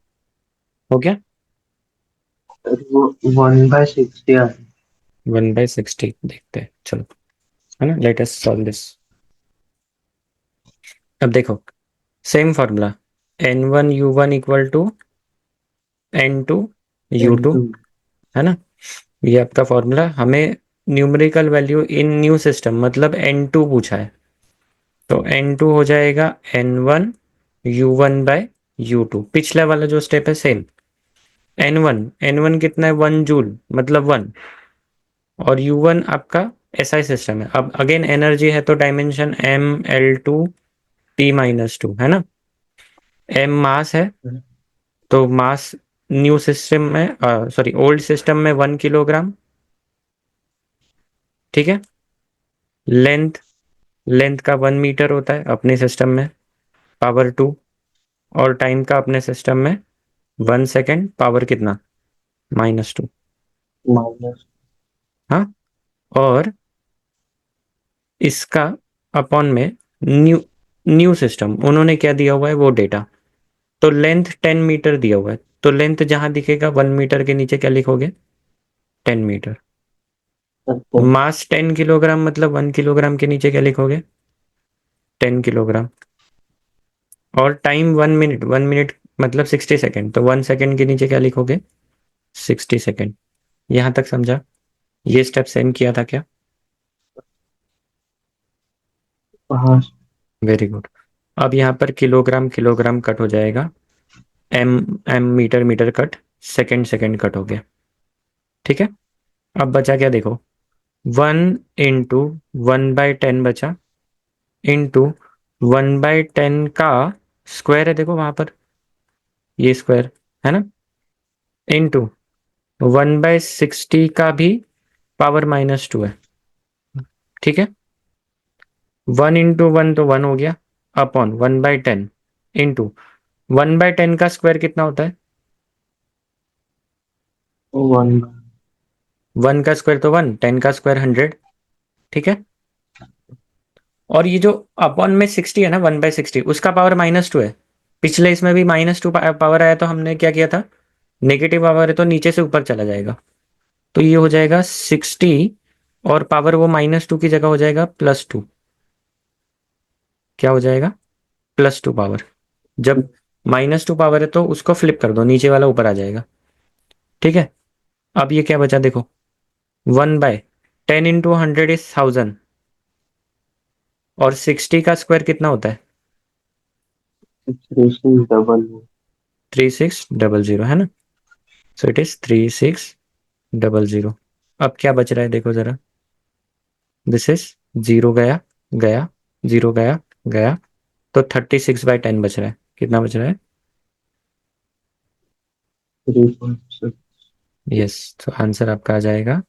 हो गया। वो 1/60 आ रहा 1/60 देखते हैं, चलो, है ना, लेट अस सॉल्व दिस। अब देखो, same formula, N1 U1 equal to है। N2 U2, N2। है ना। ये आपका फॉर्मूला, हमें numerical value in new system मतलब N2 पूछा है, तो N2 हो जाएगा N1 U1/U2। पिछला वाला जो स्टेप है सेम। N1 कितना है, 1 जूल मतलब 1, और U1 आपका एसआई सिस्टम है। अब अगेन एनर्जी है तो डायमेंशन M L2T-2, है ना। M मास है, तो मास न्यू सिस्टम में, सॉरी ओल्ड सिस्टम में 1 किलोग्राम, ठीक है। लेंथ, लेंथ का 1 मीटर होता है अपने सिस्टम में, पावर 2, और टाइम का अपने सिस्टम में 1 सेकेंड, पावर कितना, -2। माइनस। हाँ, और इसका अपॉन में न्यू न्यू सिस्टम उन्होंने क्या दिया हुआ है वो डेटा। तो लेंथ 10 मीटर दिया हुआ है, तो लेंथ जहां दिखेगा 1 मीटर के नीचे क्या लिखोगे, 10 मीटर। अच्छा। मास 10 किलोग्राम मतलब 1 किलोग्राम के नीचे क्या लिखोगे, 10 किलोग्राम। और टाइम 1 मिनट, 1 मिनट मतलब 60 सेकेंड, तो 1 सेकेंड के नीचे क्या लिखोगे, 60 सेकेंड। यहां तक समझा, ये स्टेप सेम किया था क्या। हाँ। Very good. अब यहाँ पर किलोग्राम किलोग्राम कट हो जाएगा, m m metre metre cut, second second cut हो गया, ठीक है। अब बचा क्या देखो, 1 × 1/10 बचा, इंटू 1/10 का स्क्वायर है, देखो वहां पर ये स्क्वायर, है ना, इंटू 1/60 का भी पावर -2 है, ठीक है। 1 × 1 तो 1 हो गया, अपॉन 1/10 इंटू 1/10 का स्क्वायर कितना होता है, 1। 1 का स्क्वायर तो 1, 10 का स्क्वायर 100, ठीक है। और ये जो अपॉन में 60 है ना, 1/60 उसका पावर -2 है। पिछले इसमें भी -2 पावर आया, तो हमने क्या किया था, नेगेटिव पावर है तो नीचे से ऊपर चला जाएगा, तो ये हो जाएगा 60 और पावर वो -2 की जगह हो जाएगा +2। क्या हो जाएगा? +2 पावर। जब -2 पावर है तो उसको फ्लिप कर दो, नीचे वाला ऊपर आ जाएगा। ठीक है, अब ये क्या बचा देखो, 1/10 इंटू 100 इज 1000 और 60 का स्क्वायर कितना होता है? 3600। 3600 है ना। So it is 3600। अब क्या बच रहा है देखो जरा, दिस इज 0 गया गया, 0 गया गया, तो 36/10 बच रहा है। कितना बच रहा है? 3.6। यस, तो आंसर आपका आ जाएगा,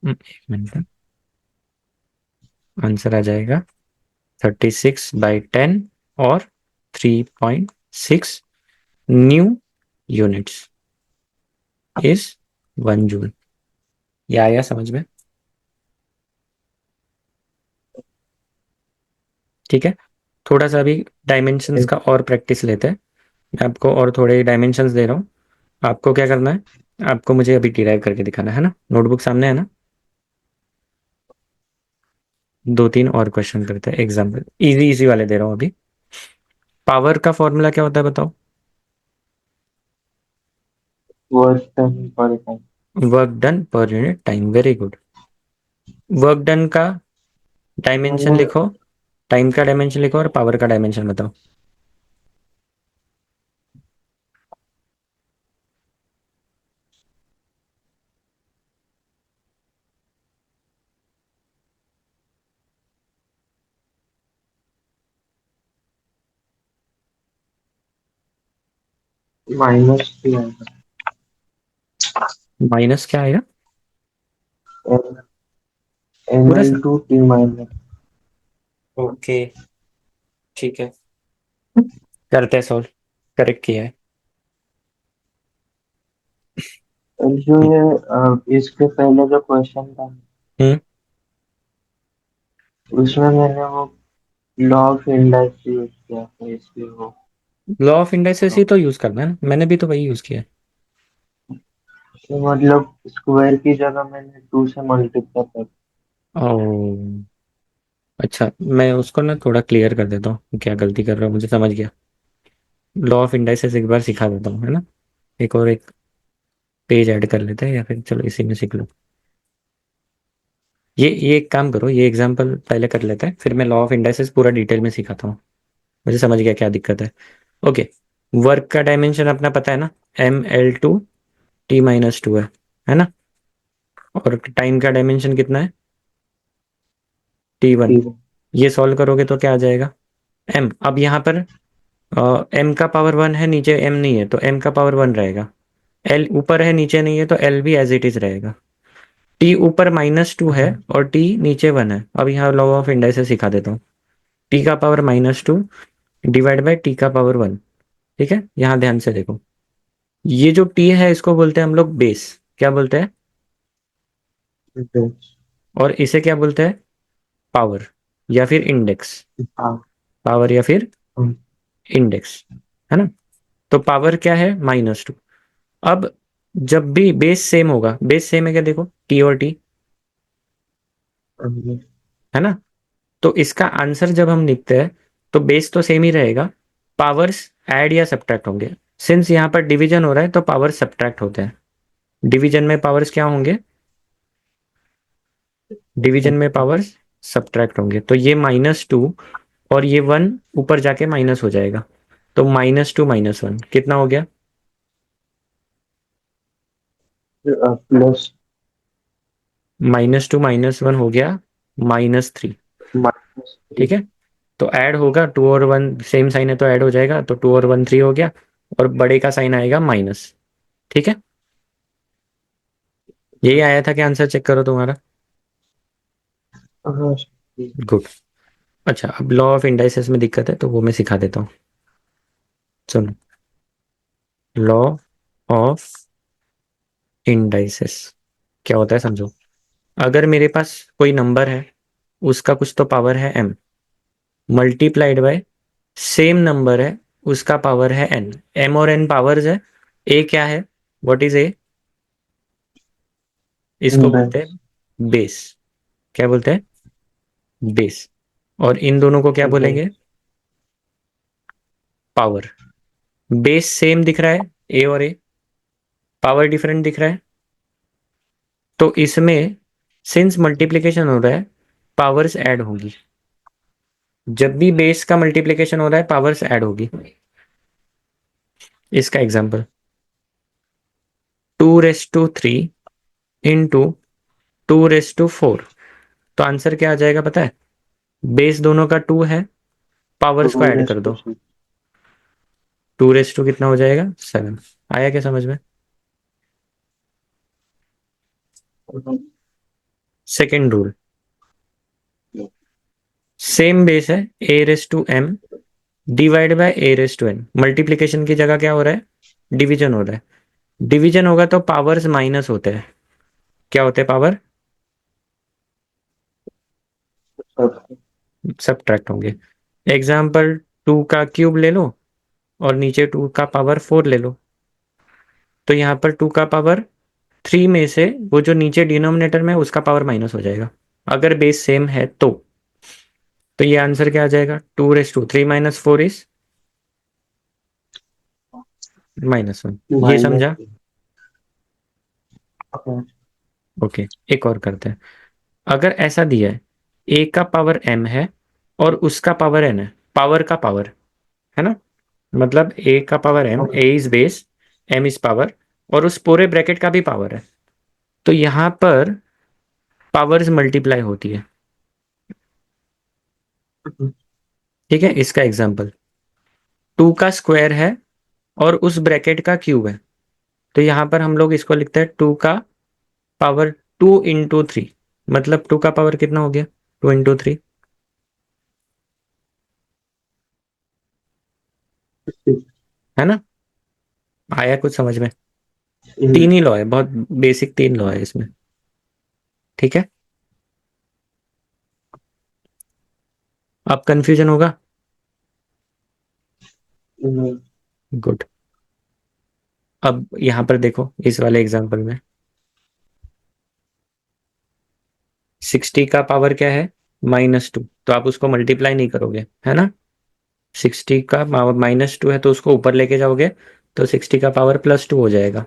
एक मिनट, आंसर आ जाएगा 36/10 और 3.6 न्यू यूनिट्स इज 1 जूल। ये आया समझ में? ठीक है, थोड़ा सा अभी डायमेंशंस का और प्रैक्टिस लेते हैं। मैं आपको और थोड़े डायमेंशंस दे रहा हूँ। आपको क्या करना है, आपको मुझे अभी डिराइव करके दिखाना है ना। नोटबुक सामने है ना? 2-3 और क्वेश्चन करते हैं, एग्जाम्पल इजी इजी वाले दे रहा हूँ अभी। पावर का फॉर्मूला क्या होता है बताओ? वर्क डन पर time. Work done per unit time, very good. Work done का डायमेंशन मैंने लिखो, टाइम का डायमेंशन लिखो और पावर का डायमेंशन बताओ। माइनस किया है। माइनस क्या आएगा? एन पूरा एल सा? To T minus. ओके, ठीक है, करते हैं सॉल्व। करेक्ट किया है। जो ये इसके पहले जो क्वेश्चन था हम्म। उसमें मैंने वो लॉ ऑफ इंडक्स यूज किया था इसलिए वो लॉ ऑफ इंडाइसेस ही तो, तो यूज करना है ना, मैंने भी तो वही यूज किया है। मतलब स्क्वायर की जगह मैंने 2 से मल्टीप्लाई कर। ओ, अच्छा, मैं उसको ना थोड़ा क्लियर कर देता हूँ, क्या गलती कर रहा हूँ मुझे समझ गया। लॉ ऑफ इंडाइसेस एक बार सिखा देता हूँ, है ना। एक पेज ऐड कर लेते हैं, या फिर चलो इसी में सीख लो। ये एक काम करो, ये एग्जांपल पहले कर लेते हैं, फिर मैं लॉ ऑफ इंडाइसेस पूरा डिटेल में सिखाता हूँ। मुझे समझ गया क्या दिक्कत है। ओके, वर्क का डायमेंशन अपना पता है ना, ML2 T-2 है ना। और टाइम का डायमेंशन कितना है? T1। ठीक है। ये सॉल्व करोगे तो क्या आ जाएगा? M। अब यहाँ पर M का पावर 1 है, नीचे M नहीं है तो M का पावर 1 रहेगा। L ऊपर है नीचे नहीं है तो L भी एज इट इज रहेगा। T ऊपर -2 है हाँ, और T नीचे 1 है। अब यहाँ लॉ ऑफ इंडाइसेस सिखा देता हूँ। T का पावर -2 डिवाइड बाई T का पावर 1। ठीक है, यहाँ ध्यान से देखो, ये जो T है इसको बोलते हैं हम लोग बेस। क्या बोलते हैं? ठीक है। और इसे क्या बोलते हैं? पावर या फिर इंडेक्स। हाँ, पावर या फिर हाँ, इंडेक्स, है ना। तो पावर क्या है? -2। अब जब भी बेस सेम होगा, बेस सेम है क्या देखो, टी और टी, हाँ, है ना। तो इसका आंसर जब हम लिखते हैं तो बेस तो सेम ही रहेगा, पावर्स ऐड या सब्ट्रैक्ट होंगे। सिंस यहाँ पर डिवीजन हो रहा है तो पावर सब्ट्रैक्ट होते हैं। डिवीजन में पावर्स क्या होंगे? डिवीजन में पावर्स सब्ट्रैक्ट होंगे। तो ये -2 और ये 1 ऊपर जाके माइनस हो जाएगा। तो -2 -1 कितना हो गया? प्लस -2 -1 हो गया -3। -3। ठीक है, तो ऐड होगा, 2 और 1 सेम साइन है तो ऐड हो जाएगा, तो 2 और 1 3 हो गया, और बड़े का साइन आएगा माइनस। ठीक है, यही आया था कि आंसर चेक करो तुम्हारा। हाँ, गुड। अच्छा, अब लॉ ऑफ इंडाइसेस में दिक्कत है तो वो मैं सिखा देता हूँ। सुनो, लॉ ऑफ इंडाइसेस क्या होता है समझो। अगर मेरे पास कोई नंबर है, उसका कुछ तो पावर है m, multiplied by same number है, उसका पावर है n। m और n पावर्स है। a क्या है? What is a? इसको बोलते बस। हैं बेस। क्या बोलते हैं? बेस। और इन दोनों को क्या बस। बोलेंगे? पावर। बेस सेम दिख रहा है, ए और ए, पावर डिफरेंट दिख रहा है, तो इसमें सिंस मल्टीप्लिकेशन हो रहा है, पावर्स ऐड होगी। जब भी बेस का मल्टीप्लिकेशन हो रहा है, पावर्स ऐड होगी। इसका example, 2 raise to 3 into 2 raise to 4। तो आंसर क्या आ जाएगा पता है? बेस दोनों का 2 है, पावर्स को टू ऐड रेस कर टू दो। 2 रेस टू कितना हो जाएगा? 7। आया क्या समझ में? सेकेंड रूल, सेम बेस है, a⁻m divide by a⁻n। Multiplication की जगह क्या हो रहा है? डिवीजन हो रहा है। डिवीजन होगा तो पावर्स माइनस होते हैं। क्या होते हैं पावर? सब्ट्रैक्ट होंगे। एग्जाम्पल, 2 का क्यूब ले लो और नीचे 2 का पावर 4 ले लो। तो यहाँ पर 2 का पावर 3 में से वो जो नीचे डिनोमिनेटर में है, उसका पावर माइनस हो जाएगा, अगर बेस सेम है तो ये आंसर क्या आ जाएगा? 2 रेस टू 3 - 4 इज -1। ये माइनस। समझा? ओके, एक और करते हैं। अगर ऐसा दिया है, ए का पावर m है और उसका पावर n है, पावर का पावर, है ना? मतलब ए का power m, A is base, m is power, और उस पूरे ब्रैकेट का भी पावर है, तो यहां पर पावर्स मल्टीप्लाई होती है। ठीक है, इसका एग्जांपल, 2 का स्क्वायर है और उस ब्रैकेट का क्यूब है, तो यहां पर हम लोग इसको लिखते हैं 2 का पावर 2 × 3। मतलब 2 का पावर कितना हो गया? 2 × 3, है ना? आया कुछ समझ में? तीन ही लॉ है, बहुत बेसिक 3 लॉ है इसमें। ठीक है, अब कंफ्यूजन होगा? गुड। अब यहां पर देखो, इस वाले एग्जांपल में 60 का पावर क्या है? -2। तो आप उसको मल्टीप्लाई नहीं करोगे, है ना? 60 का पावर -2 है तो उसको ऊपर लेके जाओगे, तो 60 का पावर +2 हो जाएगा।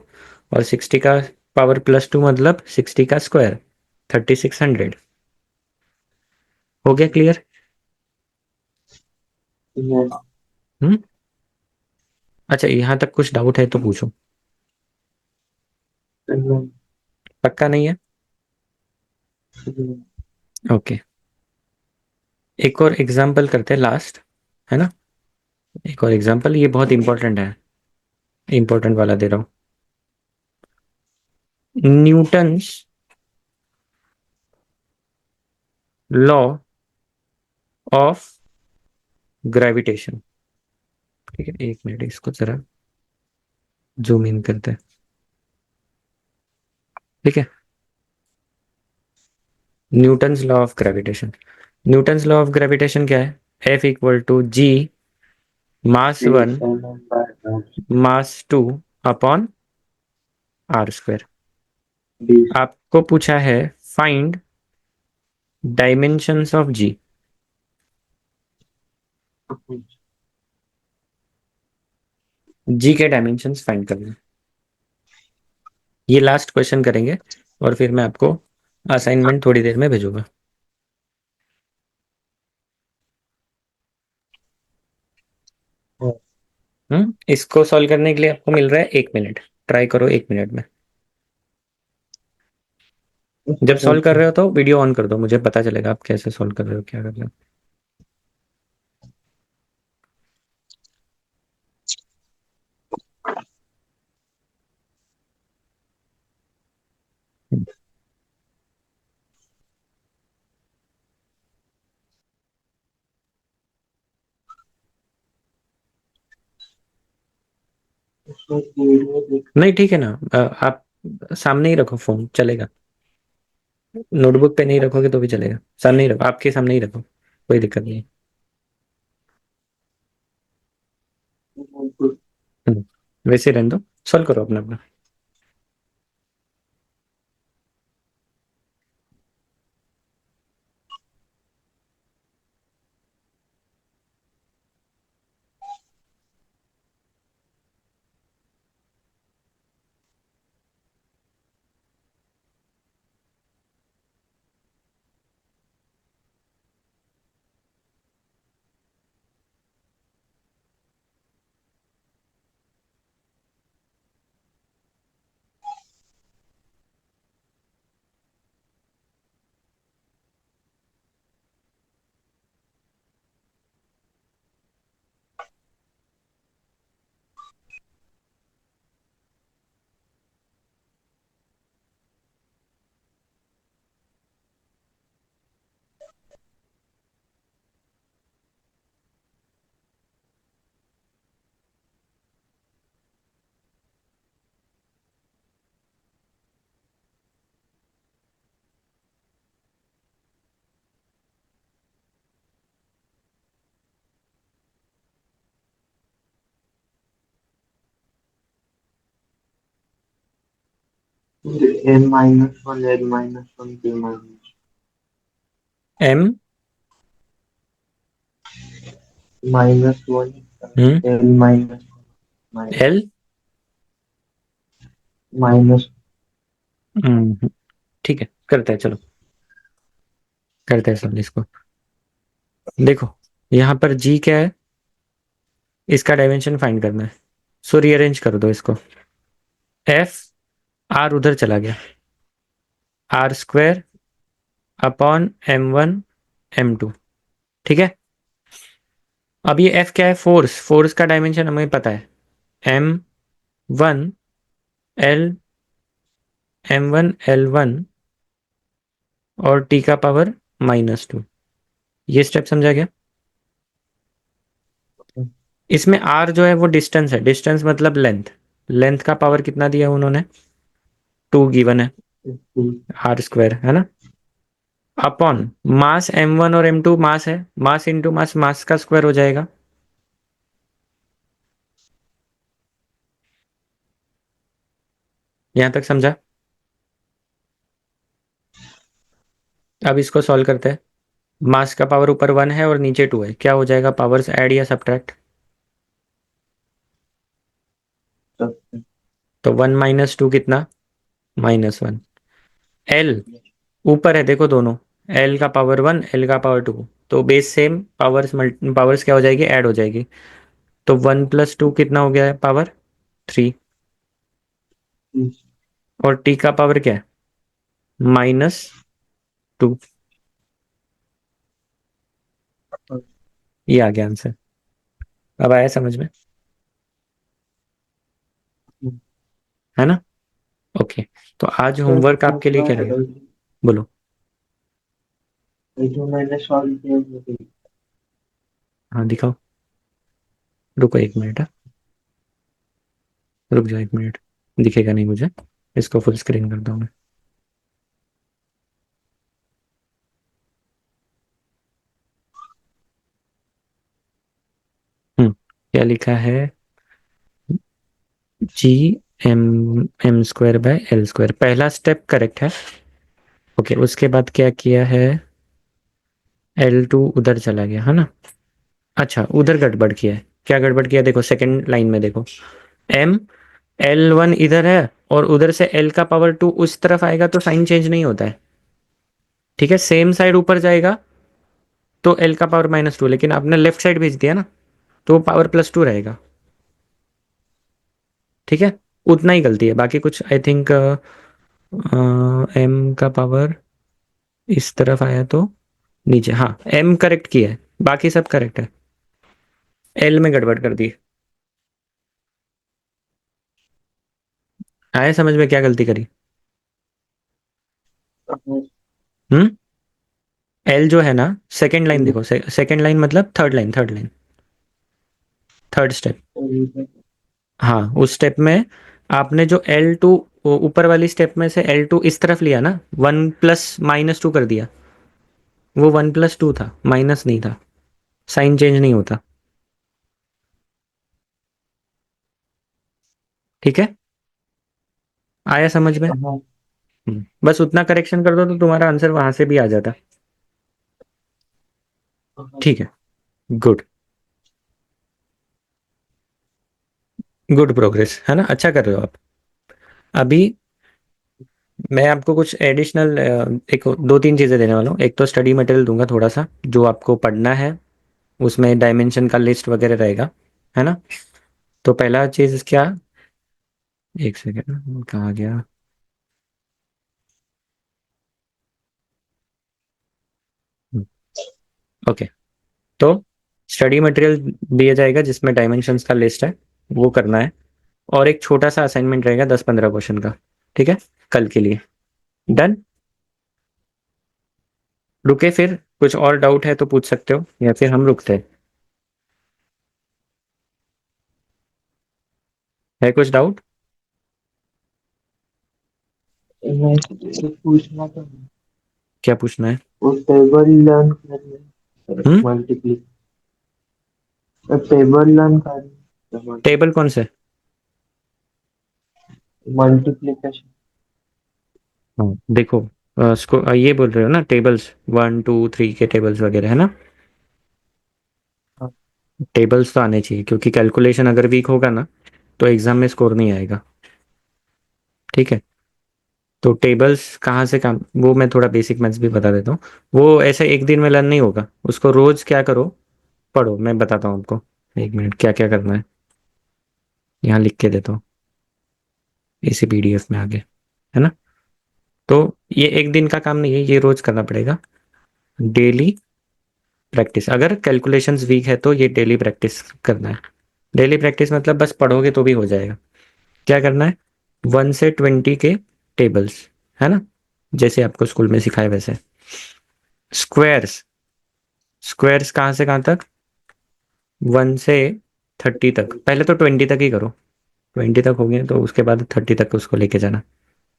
और 60 का पावर +2 मतलब 60 का स्क्वायर, 3600। हो गया क्लियर? हम्म। अच्छा, यहां तक कुछ डाउट है तो पूछो। पक्का नहीं है? ओके, एक और एग्जाम्पल करते हैं लास्ट, है ना? एक और एग्जाम्पल, ये बहुत इंपॉर्टेंट है, इंपॉर्टेंट वाला दे रहा हूं। Newton's law of gravitation. ठीक है, एक मिनट, इसको जरा जूम इन करते हैं। ठीक है, Newton's law of gravitation. Newton's law of gravitation क्या है? F = G मास 1 मास 2 अपॉन R²। आपको पूछा है find dimensions of G। G के डायमेंशंस फाइंड करना है। ये लास्ट क्वेश्चन करेंगे और फिर मैं आपको असाइनमेंट थोड़ी देर में भेजूंगा। इसको सॉल्व करने के लिए आपको मिल रहा है 1 मिनट। ट्राई करो 1 मिनट में। जब सॉल्व कर रहे हो तो वीडियो ऑन कर दो, मुझे पता चलेगा आप कैसे सॉल्व कर रहे हो, क्या कर रहे हो। नहीं, ठीक है ना, आप सामने ही रखो, फोन चलेगा। नोटबुक पे नहीं रखोगे तो भी चलेगा, सामने ही रखो, आपके सामने ही रखो, कोई दिक्कत नहीं है। वैसे रहने दो, सॉल्व करो अपना अपना। n minus one, l minus one, p minus m minus one, हम्म l minus minus l minus ठीक है, करते हैं, चलो करते हैं सब इसको। देखो यहाँ पर g क्या है, इसका डायमेंशन फाइंड करना है। सो रीअरेंज कर दो इसको। f r उधर चला गया, are square upon m1 m2। ठीक है, अब ये f क्या है, फोर्स। फोर्स का डायमेंशन हमें पता है, m1 l m1 l1 और t का पावर -2। ये स्टेप समझा गया। इसमें r जो है वो डिस्टेंस है, डिस्टेंस मतलब लेंथ। लेंथ का पावर कितना दिया उन्होंने, 2 गिवन है, two, आर स्क्वायर है ना, अपॉन मास m1 और m2 मास है, मास इंटू मास, मास का स्क्वायर हो जाएगा। यहां तक समझा। अब इसको सॉल्व करते हैं। मास का पावर ऊपर 1 है और नीचे 2 है, क्या हो जाएगा, पावर्स ऐड या सब्ट्रैक्ट। subtract, तो 1 - 2 कितना, -1। एल ऊपर है देखो दोनों, एल का पावर 1 एल का पावर 2, तो बेस सेम, पावर्स पावर्स क्या हो जाएगी, ऐड हो जाएगी। तो 1 + 2 कितना हो गया है, पावर 3। two, और टी का पावर क्या है, -2। ये आ गया आंसर। अब आया समझ में, है ना। ओके, तो आज सर होमवर्क आपके लिए दूसरा क्या रहेगा, बोलो। जो मैंने सॉल्व किया वो भी हाँ दिखाओ, रुको 1 मिनट, हाँ, रुक जाओ 1 मिनट, दिखेगा नहीं मुझे, इसको फुल स्क्रीन कर दूँ मैं। क्या लिखा है, जी m² / l², पहला स्टेप करेक्ट है। ओके, उसके बाद क्या किया है, L2 उधर चला गया है ना। अच्छा, उधर गड़बड़ किया है, क्या गड़बड़ किया, देखो सेकंड लाइन में देखो, m l1 इधर है और उधर से l का पावर 2 उस तरफ आएगा तो साइन चेंज नहीं होता है। ठीक है, सेम साइड ऊपर जाएगा तो l का पावर -2, लेकिन आपने लेफ्ट साइड भेज दिया ना, तो पावर +2 रहेगा। ठीक है, उतना ही गलती है, बाकी कुछ आई थिंक m का पावर इस तरफ आया तो नीचे, हाँ m करेक्ट किया है, बाकी सब करेक्ट है, l में गड़बड़ कर दी। आया समझ में क्या गलती करी। हम्म, l जो है ना, सेकंड लाइन देखो, सेकंड लाइन मतलब third line, third line, third step. हाँ, उस स्टेप में आपने जो L2 ऊपर वाली स्टेप में से L2 इस तरफ लिया ना, 1 प्लस -2 कर दिया, वो 1 + 2 था, माइनस नहीं था, साइन चेंज नहीं होता। ठीक है, आया समझ में। बस उतना करेक्शन कर दो तो तुम्हारा आंसर वहां से भी आ जाता। ठीक है, गुड, गुड प्रोग्रेस है ना, अच्छा कर रहे हो आप। अभी मैं आपको कुछ एडिशनल एक 2 3 चीज़ें देने वाला हूँ। एक तो स्टडी मटेरियल दूंगा थोड़ा सा, जो आपको पढ़ना है, उसमें डायमेंशन का लिस्ट वगैरह रहेगा, है ना। तो पहला चीज़ क्या, एक सेकेंड कहाँ गया, ओके। तो स्टडी मटेरियल दिया जाएगा जिसमें डायमेंशंस का लिस्ट है, वो करना है। और एक छोटा सा असाइनमेंट रहेगा 10 15 क्वेश्चन का, ठीक है, कल के लिए। डन। रुके फिर, कुछ और डाउट है तो पूछ सकते हो या फिर हम रुकते हैं, है कुछ डाउट। मैं तो पूछना था क्या पूछना है। वो टेबल लर्न करने हम्म, मल्टीप्ली टेबल लर्न करने टेबल कौन से, मल्टीप्लीकेशन हाँ देखो, ये बोल रहे हो ना टेबल्स, 1 2 3 के टेबल्स वगैरह, है ना? हाँ। टेबल्स तो आने चाहिए, क्योंकि कैलकुलेशन अगर वीक होगा ना तो एग्जाम में स्कोर नहीं आएगा। ठीक है। तो टेबल्स कहाँ से काम, वो मैं थोड़ा बेसिक मैथ्स भी बता देता हूँ। वो ऐसे एक दिन में लर्न नहीं होगा, उसको रोज क्या करो, पढ़ो। मैं बताता हूँ आपको, 1 मिनट क्या क्या करना है, यहाँ लिख के देता हूँ इसी पीडीएफ में आगे, है ना? तो ये एक दिन का काम नहीं है, ये रोज करना पड़ेगा। डेली प्रैक्टिस, अगर कैलकुलेशंस वीक है तो ये डेली प्रैक्टिस करना है। डेली प्रैक्टिस मतलब बस पढ़ोगे तो भी हो जाएगा। क्या करना है? 1 से 20 के टेबल्स, है ना? जैसे आपको स्कूल में सिखाए वैसे। स्क्वायर्स, स्क्वायर्स कहाँ से कहाँ तक? 1 से 30 तक, पहले तो 20 तक ही करो। 20 तक हो गए तो उसके बाद 30 तक उसको लेके जाना।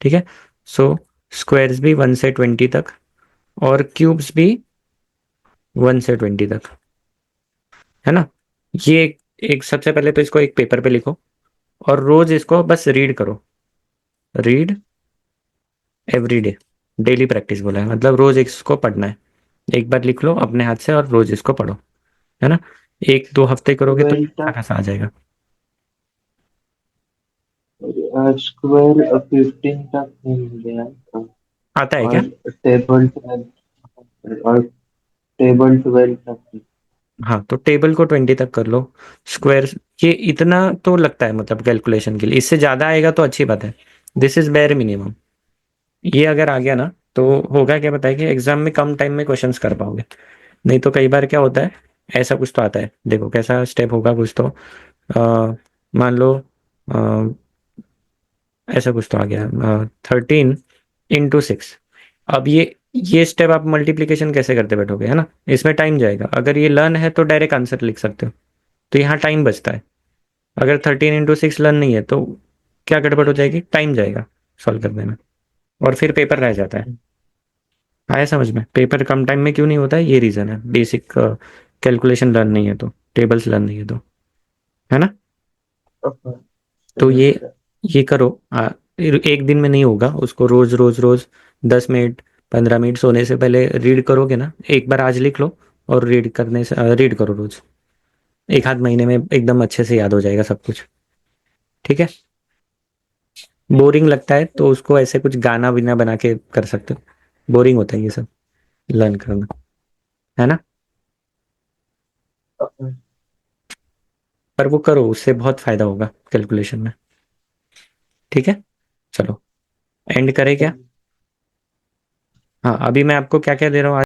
ठीक है। सो स्क्वायर्स भी 1 से 20 तक, और क्यूब्स भी 1 से 20 तक, है ना? ये एक सबसे पहले तो इसको एक पेपर पे लिखो, और रोज इसको बस रीड करो। Read every day, daily practice बोला है, मतलब रोज इसको पढ़ना है। एक बार लिख लो अपने हाथ से और रोज इसको पढ़ो, है ना? 1 2 हफ्ते करोगे तो 12 अच्छा तक। खासा आ जाएगा। स्क्वायर 15 तक मिल गया था। आता है क्या? और टेबल 12 और टेबल 12 तक। हाँ, तो टेबल को 20 तक कर लो। स्क्वायर, ये इतना तो लगता है मतलब कैलकुलेशन के लिए, इससे ज्यादा आएगा तो अच्छी बात है। This is bare minimum. ये अगर आ गया ना तो होगा क्या बताए, कि एग्जाम में कम टाइम में क्वेश्चंस कर पाओगे। नहीं तो कई बार क्या होता है, ऐसा कुछ तो आता है, देखो कैसा स्टेप होगा कुछ तो, मान लो ऐसा कुछ तो आ गया, 13 × 6। अब ये स्टेप आप मल्टीप्लीकेशन कैसे करते बैठोगे, है ना? इसमें टाइम जाएगा। अगर ये लर्न है तो डायरेक्ट आंसर लिख सकते हो, तो यहाँ टाइम बचता है। अगर 13 × 6 लर्न नहीं है तो क्या गड़बड़ हो जाएगी, टाइम जाएगा सॉल्व करने में, और फिर पेपर रह जाता है। आया समझ में? पेपर कम टाइम में क्यों नहीं होता है, ये रीजन है। बेसिक कैलकुलेशन लर्न नहीं है तो, टेबल्स लर्न नहीं है तो, है ना? तो समझ गया। ये करो। एक दिन में नहीं होगा, उसको रोज रोज रोज 10 मिनट 15 मिनट सोने से पहले रीड करोगे ना, एक बार आज लिख लो, और रीड करने से रीड करो रोज। एक आध महीने में एकदम अच्छे से याद हो जाएगा सब कुछ। ठीक है। बोरिंग लगता है तो उसको ऐसे कुछ गाना बिना बना के कर सकते हो। बोरिंग होता है ये सब लर्न करना, है ना? पर वो करो, उससे बहुत फायदा होगा कैलकुलेशन में। ठीक है। चलो, एंड करें क्या? हाँ, अभी मैं आपको क्या क्या दे रहा हूँ।